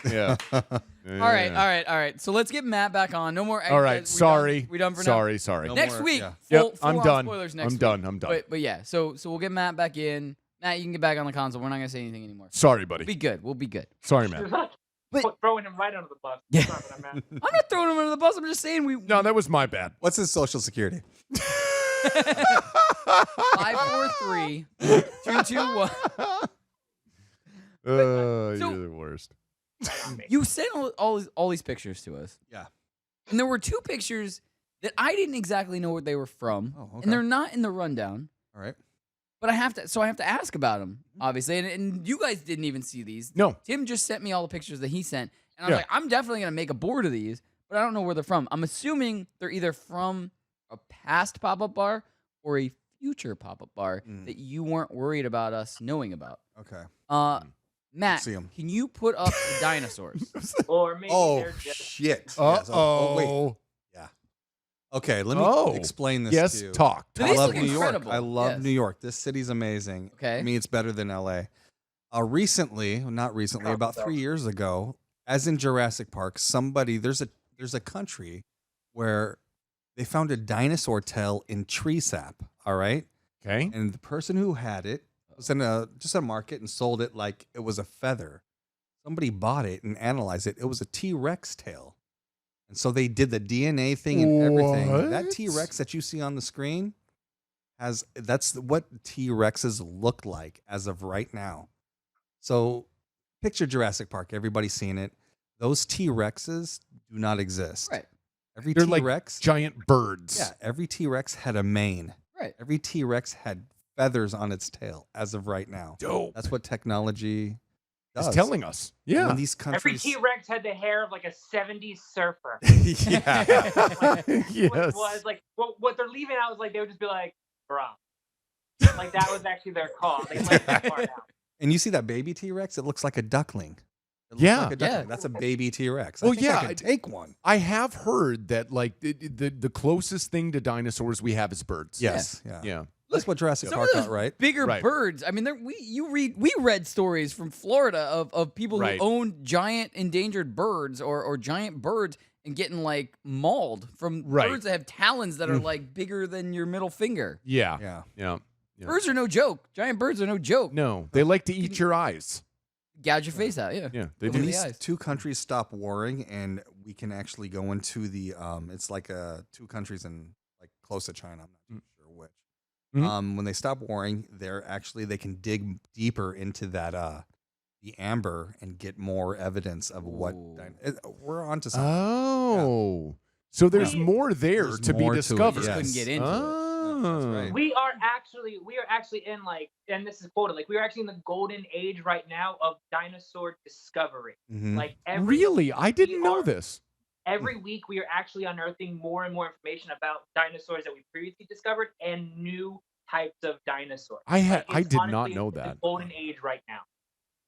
Yeah. All right. So let's get Matt back on. No more. All right. Sorry. We done for sorry. now. Next more, week. yeah. Yep. Full I'm on done. Spoilers next I'm week. done. I'm done. But yeah. So we'll get Matt back in. Matt, you can get back on the console. We're not gonna say anything anymore. Sorry, buddy. We'll be good. We'll be good. Sorry, man. Throwing him right under the bus. Yeah. Sorry about that, man. I'm not throwing him under the bus. I'm just saying we. No, that was my bad. What's his social security? 5, 4, 3, 2, 2, 1. So- You're the worst. You sent all these pictures to us. Yeah. And there were 2 pictures that I didn't exactly know where they were from, Oh, okay. and they're not in the rundown. All right. But I have to ask about them, obviously. And you guys didn't even see these. No. Tim just sent me all the pictures that he sent. And I was Yeah. like, I'm definitely going to make a board of these, but I don't know where they're from. I'm assuming they're either from a past pop-up bar or a future pop-up bar that you weren't worried about us knowing about. Okay. Matt, see 'em. can you put up the dinosaurs? Or maybe Oh, they're just shit. Uh-oh. Yes. Oh, wait. Yeah. Okay, let me explain this Yes, to you. talk. These I love look New York. incredible. I love Yes. New York. This city's amazing. Okay. I mean, it's better than LA. Not recently, about 3 years ago, as in Jurassic Park, there's a country where they found a dinosaur tail in tree sap. All right. Okay. And the person who had it was in just a market and sold it like it was a feather. Somebody bought it and analyzed it. It was a T-Rex tail. And so they did the DNA thing and everything. What? That T-Rex that you see on the screen that's what T-Rexes look like as of right now. So picture Jurassic Park. Everybody's seen it. Those T-Rexes do not exist. Right. Every They're T-Rex, like giant birds. yeah, every T-Rex had a mane. Right. Every T-Rex had feathers on its tail as of right now. Dope. That's what technology does. It's telling us. Yeah. When these every countries, T-Rex had the hair of like a 70s surfer. yeah, Yes. Was like what they're leaving out is like they would just be like, bro. Like that was actually their call. They left that part out. and you see that baby T-Rex, it looks like a duckling. It looks Yeah. like a duckling. Yeah. That's a baby T-Rex. Well, I think yeah, I could take one. I have heard that like the closest thing to dinosaurs we have is birds. Yes, yeah. Yeah. That's what Jurassic Some Park of those got right. bigger Right. birds. I mean, we read stories from Florida of people Right. who own giant endangered birds or giant birds and getting like mauled from Right. birds that have talons that are like bigger than your middle finger. Yeah. Yeah. Yeah. Yeah. Birds are no joke. Giant birds are no joke. No, they like to eat your eyes. Gouge your face out. Yeah. Yeah, they Look do. in the These eyes. two countries stop warring, and we can actually go into the it's like two countries in like close to China. I'm not too sure which. Mhm. When they stop warring, they can dig deeper into that the amber and get more evidence of what Ooh. we're onto something. Oh. So there's more there There's to be more to it, discovered. yes. Couldn't get into it. Oh. right. We are actually in like, and this is quoted, like we are actually in the golden age right now of dinosaur discovery. Mhm. Like every Really? I didn't know this. Every week we are actually unearthing more and more information about dinosaurs that we previously discovered and new types of dinosaurs. I It's did not honestly know the that. golden age right now.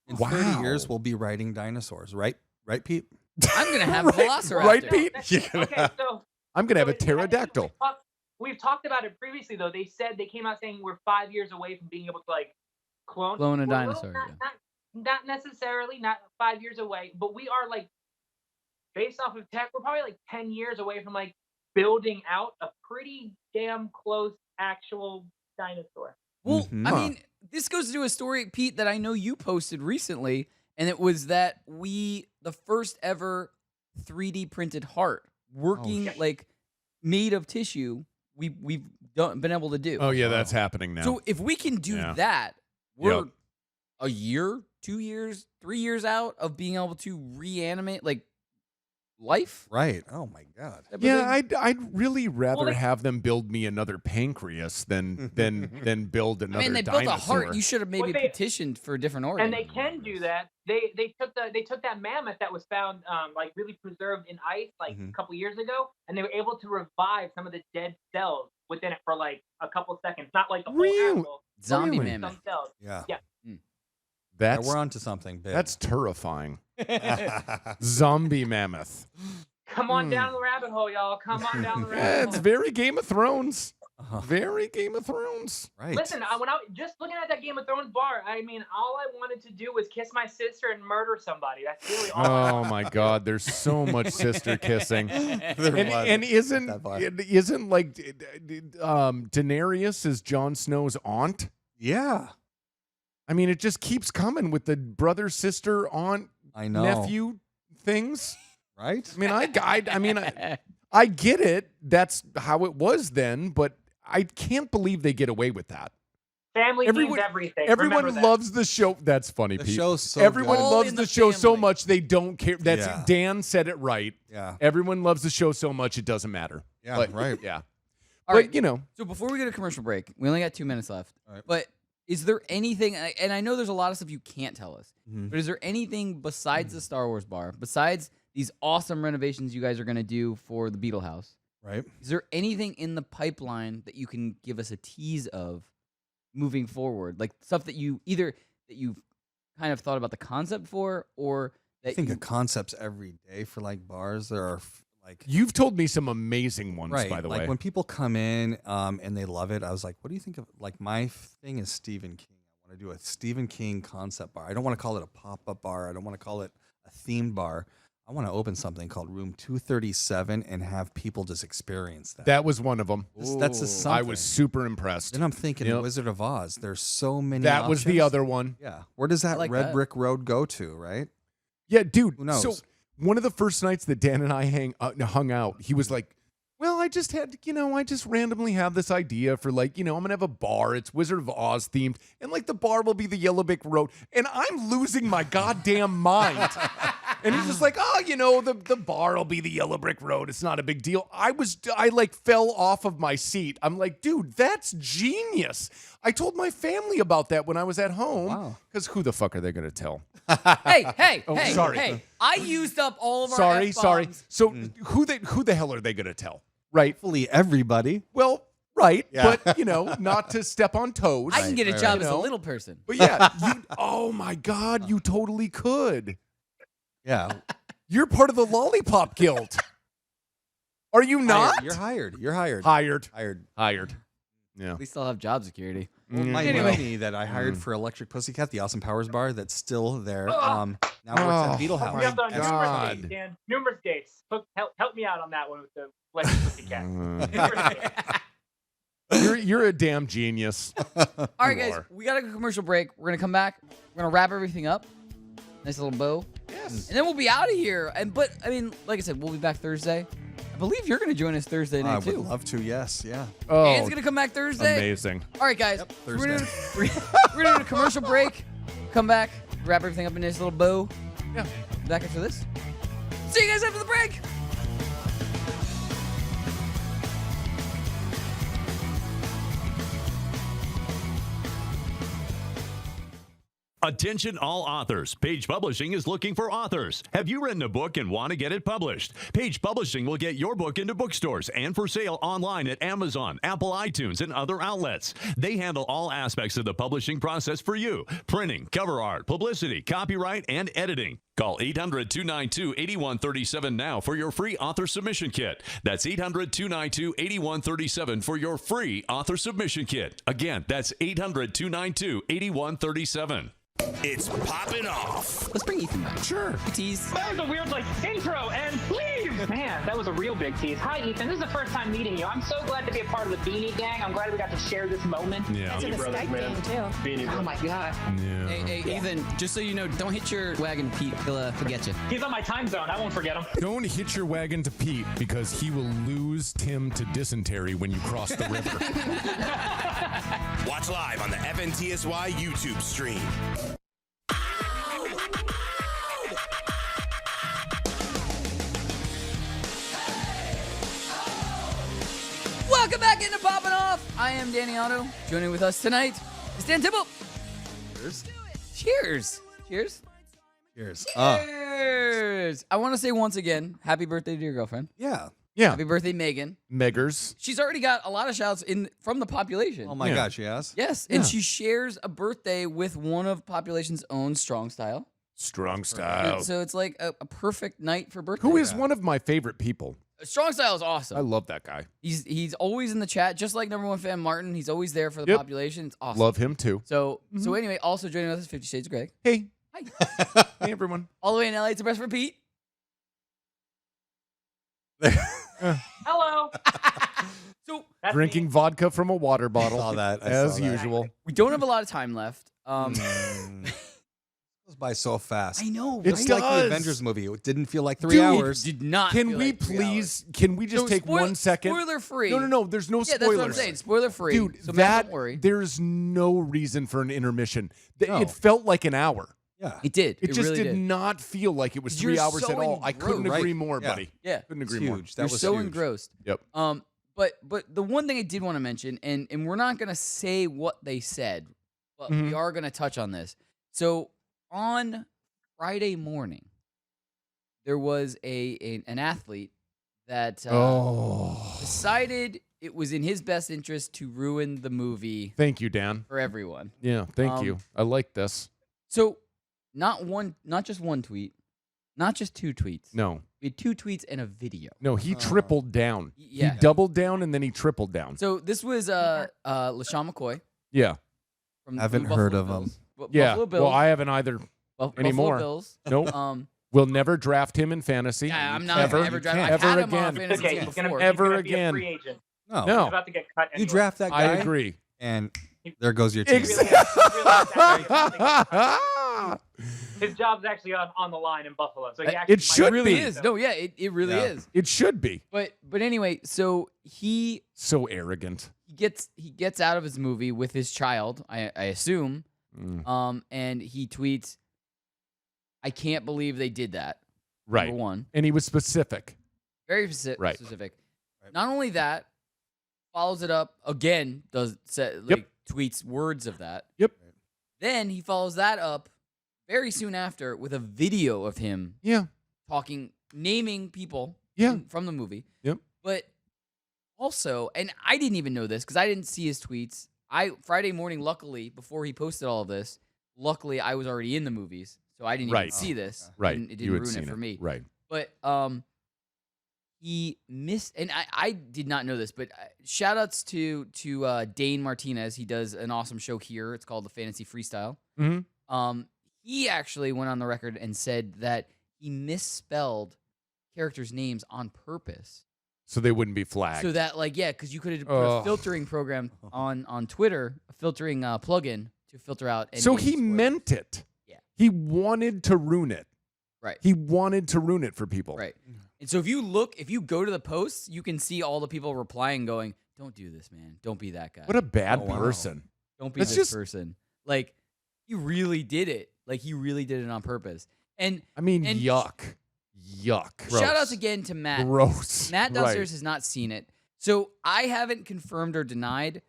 In 30 years, Wow. we'll be riding dinosaurs, right? Right, Pete? I'm gonna have a velociraptor. Right, Pete? Okay, so I'm gonna have a it's- pterodactyl. We've talked about it previously, though. They said they came out saying we're 5 years away from being able to like clone Clone a We're dinosaur, Not necessarily, not 5 years away, but we are like, based off of tech, we're probably like 10 years away from like building out a pretty damn close actual dinosaur. Well, Mhm. I Huh. mean, this goes to a story, Pete, that I know you posted recently, and it was that the first ever 3D printed heart working shit. like made of tissue we've been able to do. Oh yeah, that's happening now. So if we can do Yeah. that, we're Yep. a year, 2 years, 3 years out of being able to reanimate like life. Right. Oh, my God. type of Yeah, thing. I'd really rather they- have them build me another pancreas than build another I mean, they dinosaur. built a heart. You should have maybe Well, they- petitioned for a different organ. And they can do that. They took that mammoth that was found like really preserved in ice like a couple years ago, and they were able to revive some of the dead cells within it for like a couple seconds. Not like the whole Really? animal, Zombie Really? mammoth. some cells. Yeah. Yeah. Yeah, That's we're onto something big. that's terrifying. Zombie mammoth. Come on down the rabbit hole, y'all. Come on down the Yeah, rabbit it's hole. very Game of Thrones. Uh-huh. Very Game of Thrones. Right. Listen, when I just looking at that Game of Thrones bar, I mean, all I wanted to do was kiss my sister and murder somebody. That's really all. Oh my God, there's so much sister kissing. There And, was and isn't that bar. isn't like Daenerys is Jon Snow's aunt? Yeah. I mean, it just keeps coming with the brother, sister, aunt, I know. nephew things. Right? I mean, I get it. That's how it was then, but I can't believe they get away with that. Family Everyone- means everything. Everyone Remember that. loves the show. That's funny, The Pete. show's so Everyone good. All loves in the the show so family. much they don't care. That's Yeah. Dan said it right. Yeah. Everyone loves the show so much it doesn't matter. Yeah, But, right. Yeah. All But, right. you know. So before we go to commercial break, we only got 2 minutes left. All right. But is there anything, and I know there's a lot of stuff you can't tell us, but is there anything besides the Star Wars bar, besides these awesome renovations you guys are going to do for the BeetleHouse? Right. Is there anything in the pipeline that you can give us a tease of moving forward? Like stuff that you either that you've kind of thought about the concept for, or that I think you, of concepts every day for like bars. There are like You've told me some amazing ones, right, by the like way. when people come in and they love it, I was like, what do you think of? Like my thing is Stephen King. I want to do a Stephen King concept bar. I don't want to call it a pop-up bar. I don't want to call it a themed bar. I want to open something called Room 237 and have people just experience that. That was one of them. That's just something. I was super impressed. Then I'm thinking Yep. The Wizard of Oz. There's so many That was the options. other one. Yeah. Where does that like red that. brick road go to, right? Yeah, dude. Who knows? So one of the first nights that Dan and I hung out, he was like, well, I just randomly have this idea for like, I'm going to have a bar. It's Wizard of Oz themed. And like the bar will be the Yellow Brick Road. And I'm losing my goddamn mind. And he's just like, the bar will be the Yellow Brick Road. It's not a big deal. I like fell off of my seat. I'm like, dude, that's genius. I told my family about that when I was at home. Wow. Because who the fuck are they going to tell? hey, Oh, sorry. hey, I used up all of our Sorry. F-bombs. So who the hell are they going to tell? Right. Hopefully everybody. Well, right. Yeah. But, not to step on toes. I can get a job as a know. little person. But yeah, oh my God, you totally could. Yeah. You're part of the Lollipop Guild. Are you not? You're hired. You're hired. Hired. Yeah. At least I'll have job security. Well, my Anyway. company that I hired for Electric Pussycat, the Awesome Powers Bar, that's still there. Now works at BeetleHouse. my We have done numerous God. dates, Dan. Numerous dates. Help me out on that one with the Electric Pussycat. Numerous dates. You're a damn genius. All right, You guys, are. we got a commercial break. We're gonna come back. We're gonna wrap everything up. Nice little bow. Yes. And then we'll be out of here. But I mean, like I said, we'll be back Thursday. I believe you're gonna join us Thursday I night would too. love to, yes, yeah. Oh, Dan's gonna come back Thursday. amazing. All right, guys. Thursday. We're gonna do a commercial break. Come back, wrap everything up in a nice little bow. Yeah. Back after this. See you guys after the break. Attention all authors. Page Publishing is looking for authors. Have you written a book and want to get it published? Page Publishing will get your book into bookstores and for sale online at Amazon, Apple iTunes, and other outlets. They handle all aspects of the publishing process for you. Printing, cover art, publicity, copyright, and editing. Call 800-292-8137 now for your free author submission kit. That's 800-292-8137 for your free author submission kit. Again, that's 800-292-8137. It's Poppin' Off. Let's bring Ethan back. Sure. Tease. That was a weird intro and leave. Man, that was a real big tease. Hi, Ethan. This is the first time meeting you. I'm so glad to be a part of the Beanie Gang. I'm glad we got to share this moment. Yeah. It's in the Skype game too. Oh my God. Yeah. Hey, Ethan, just so you know, don't hit your wagon, Pete. He'll forget you. He's on my time zone. I won't forget him. Don't hitch your wagon to Pete because he will lose Tim to dysentery when you cross the river. Watch live on the FNTSY YouTube stream. Welcome back into Poppin' Off. I am Danny Otto. Joining with us tonight is Dan Tybault. Cheers. Cheers. Cheers. Cheers. Cheers. I want to say once again, happy birthday to your girlfriend. Yeah. Yeah. Happy birthday, Megan. Meggers. She's already got a lot of shouts from the population. Oh my Yeah. gosh, yes. Yes, and she shares a birthday with one of population's own Strong Style. Strong style. So it's like a perfect night for birthday. Who is one of my favorite people? Strong Style is awesome. I love that guy. He's always in the chat, just like number one fan Martin. He's always there for the Yep. population. It's awesome. Love him too. So anyway, also joining us is 50 Shades of Greg. Hey. Hi. Hey, everyone. All the way in LA, it's the best for Pete. Hello. So That's Drinking me. vodka from a water bottle. Saw that. I as saw that. usual. we don't have a lot of time left. Goes by so fast. I know. It right? It's like does. the Avengers movie. It didn't feel like 3 Dude, hours. Did not. Can feel we like 3 hours. please? Can we just So take 1 second? Spoiler free. No. There's no Yeah, spoilers. that's what I'm saying. Spoiler free. Dude, so Matt, that don't worry. there's no reason for an intermission. No. It felt like an hour. Yeah. It did. It just really did not feel like it was 3 You're hours so at all. I couldn't engrossed. agree Right. more, Yeah. buddy. Yeah. Couldn't It's agree more. huge. That You're was so huge. engrossed. Yep. But the one thing I did want to mention, and we're not gonna say what they said, but we are gonna touch on this. So on Friday morning, there was an athlete that decided it was in his best interest to ruin the movie. Thank you, Dan. For everyone. Yeah, thank you. I like this. So not just one tweet, not just 2 tweets. No. We had 2 tweets and a video. No, he tripled down. Yeah. He doubled down and then he tripled down. So this was LaShawn McCoy. Yeah. From Haven't Buffalo heard of Bills. him. Yeah. Buffalo Bills. Well, I haven't either anymore. Buffalo Bills. Nope. We'll never draft him in fantasy. Yeah, I'm not ever, ever drafting. I've ever had him on again. fantasy team before. Ever He's gonna be a again. free agent. No. No. He's about to get cut You anyway. draft that guy. I agree. And there goes your team. His job's actually on the line in Buffalo, so he It actually should It really be. is. No, yeah, it really is. It should be. But anyway, so he So arrogant. he gets out of his movie with his child, I assume. Mm. And he tweets, "I can't believe they did that." Right. Number one. And he was specific. Very Right. specific. Not only that, follows it up again, tweets words of that. Yep. Then he follows that up very soon after with a video of him talking, naming people from the movie. Yep. But also, and I didn't even know this because I didn't see his tweets. Friday morning, luckily, before he posted all of this, luckily I was already in the movies, so I didn't even see this. Right. It You didn't had ruin seen it for me. Right. But he missed, and I did not know this, but shout outs to Dane Martinez. He does an awesome show here. It's called the Fantasy Freestyle. Mm-hmm. He actually went on the record and said that he misspelled characters' names on purpose. So they wouldn't be flagged. So that, because you could have put a filtering program on Twitter, a filtering plugin to filter out. So any he spoilers. meant it. Yeah. He wanted to ruin it. Right. He wanted to ruin it for people. Right. And so if you go to the posts, you can see all the people replying going, "Don't do this, man. Don't be that guy. What a bad person. Don't be That's this just- person." Like, he really did it. Like, he really did it on purpose. And I mean, and yuck. Yuck. Shout outs again to Matt. Gross. Matt downstairs Right. has not seen it. So I haven't confirmed or denied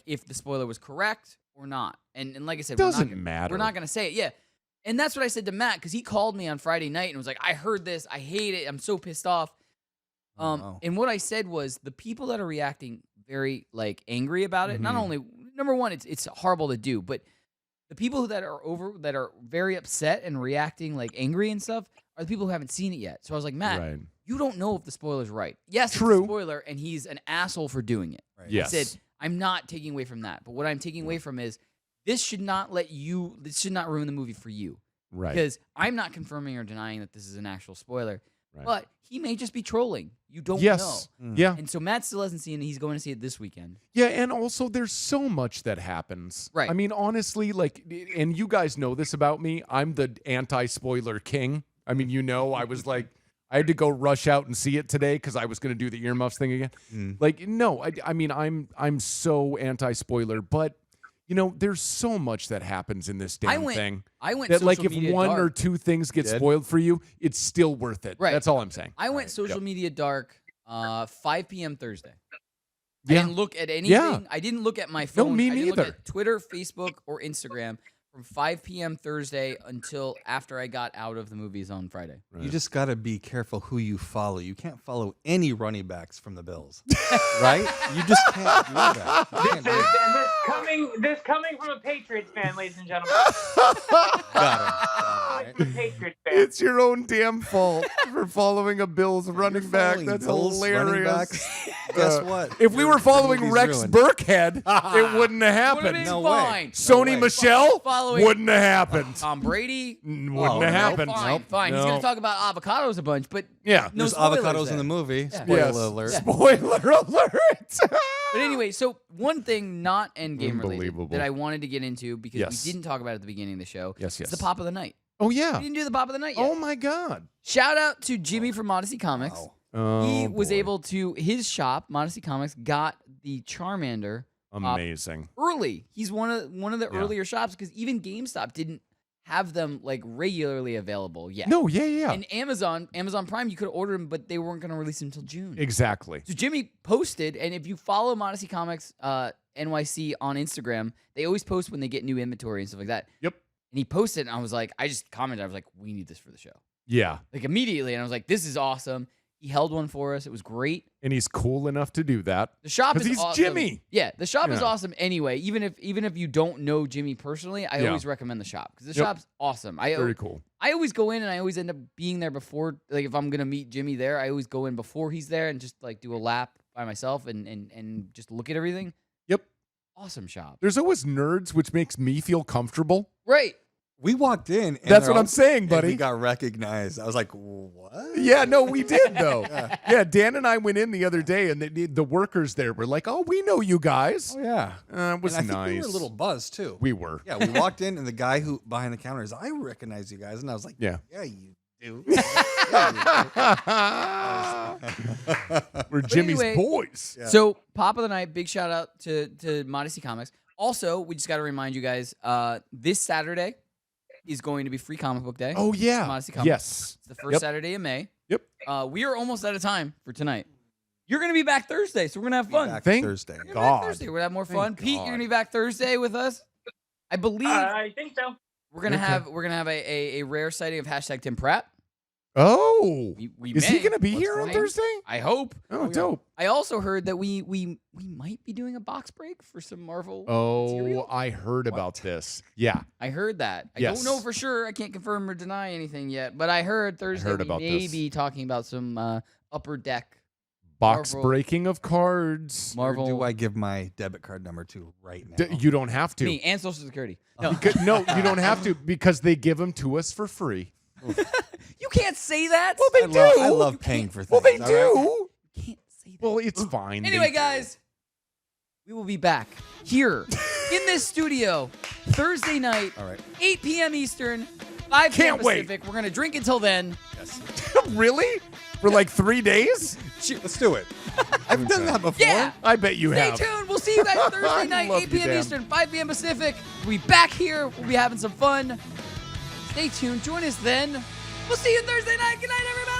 if the spoiler was correct or not. And like I said, Doesn't matter. We're not going to say it. Yeah. And that's what I said to Matt because he called me on Friday night and was like, "I heard this. I hate it. I'm so pissed off." And what I said was the people that are reacting very angry about it. Not only number one, it's horrible to do, but the people that are very upset and reacting angry and stuff are the people who haven't seen it yet. So I was like, Matt, you don't know if the spoiler's right. Yes, True. it's a spoiler, and he's an asshole for doing it. Right. Yes. I said, I'm not taking away from that. But what I'm taking away from is this should not ruin the movie for you. Right. Because I'm not confirming or denying that this is an actual spoiler. Right. But he may just be trolling. You don't Yes. know. Yeah. And so Matt still hasn't seen it. He's going to see it this weekend. Yeah, and also there's so much that happens. Right. I mean, honestly, and you guys know this about me. I'm the anti-spoiler king. I mean, I was I had to go rush out and see it today because I was going to do the earmuffs thing again. No, I mean, I'm so anti-spoiler, but there's so much that happens in this damn thing. I went that social if media one dark. or two things get spoiled for you, it's still worth it. Right. That's all I'm saying. I went social media dark 5 p.m. Thursday. Yeah. I didn't look at anything. Yeah. I didn't look at my phone. me I didn't look neither. at Twitter, Facebook, or Instagram from 5 p.m. Thursday until after I got out of the movies on Friday. You just got to be careful who you follow. You can't follow any running backs from the Bills, right? You just can't do that. You can't do that. This coming from a Patriots fan, ladies and gentlemen. Got him. From a Patriots fan. It's your own damn fault for following a Bills running back. following That's Bills running hilarious. backs? Guess what? If we were following movie's Rex ruined. Burkhead, it wouldn't have happened. been No fine. way. Sony Michelle Following- wouldn't have happened. Tom Brady Wouldn't Oh, have no. happened. Fine, fine. He's No. going to talk about avocados a bunch, but Yeah. no There's spoilers avocados there. in the movie. Yeah. Spoiler Yes. alert. Spoiler alert. But anyway, so one thing not Endgame related Unbelievable. that I wanted to get into because Yes. we didn't talk about it at the beginning of the show. Yes, It's yes. the pop of the night. Oh, We yeah. didn't do the pop of the night yet. Oh, my God. Shout out to Jimmy from Odyssey Comics. Oh, He was boy. able to, his shop, Modesty Comics, got the Charmander Amazing. early. He's one of the Yeah. earlier shops because even GameStop didn't have them like regularly available yet. No, yeah. And Amazon Prime, you could order them, but they weren't going to release them until June. Exactly. So Jimmy posted, and if you follow Modesty Comics NYC on Instagram, they always post when they get new inventory and stuff like that. Yep. And he posted, and I was like, I just commented, I was like, we need this for the show. Yeah. Like immediately, and I was like, this is awesome. He held one for us. It was great. And he's cool enough to do that. The shop is he's awesome. Jimmy. Yeah, the shop is Yeah. awesome anyway. Even if you don't know Jimmy personally, I always recommend the shop because the Yep. shop's awesome. Very cool. I always go in and I always end up being there before. Like if I'm gonna meet Jimmy there, I always go in before he's there and just like do a lap by myself and just look at everything. Yep. Awesome shop. There's always nerds, which makes me feel comfortable. Right. We walked in. And That's they're what I'm saying, and buddy. we got recognized. I was like, what? Yeah, no, we did though. Yeah, Dan and I went in the other day, and the workers there were like, "Oh, we know you guys." Oh yeah, it was and I nice. think we were a little buzzed too. We were. Yeah, we walked in, and the guy who behind the counter is, I recognize you guys, and I was like, Yeah. yeah, you do. We're Jimmy's anyway, boys. Yeah. So Pop of the Night, big shout out to Modesty Comics. Also, we just got to remind you guys, this Saturday is going to be Free Comic Book Day. Oh yeah. Modesty Comics. Yes. It's the first Saturday of May. Yep. We are almost out of time for tonight. You're going to be back Thursday, so we're going to have fun. Thank Thursday. You're gonna be God. back Thursday. We're going to have more fun. Thank Pete, God. you're going to be back Thursday with us. I believe I think so. we're going to have a rare sighting of hashtag Tim Pratt. Oh, We is he may. going to be Let's here on play. Thursday? I hope. Oh, dope. I also heard that we might be doing a box break for some Marvel Oh, material. I heard about this. Yeah. I heard that. I Yes. don't know for sure. I can't confirm or deny anything yet, but I heard Thursday we about may this. be talking about some Upper Deck Box Marvel. breaking of cards. Marvel. Or do I give my debit card number to right now? You don't have to. Me and Social Security. No, No, you don't have to because they give them to us for free. you can't say that. Well, they do. I love paying for things. Well, they all do. right? You can't say that. Well, it's fine. Anyway, They do. guys, we will be back here in this studio Thursday night, All right. 8 p.m. Eastern, 5 p.m. Can't wait. Pacific. We're gonna drink until then. Really? For like 3 days? Let's do it. I've done that before. Yeah. I bet you Stay have. tuned. We'll see you guys Thursday night, Love 8 you, p.m. Dan. Eastern, 5 p.m. Pacific. We'll be back here. We'll be having some fun. Stay tuned. Join us then. We'll see you Thursday night. Good night, everybody.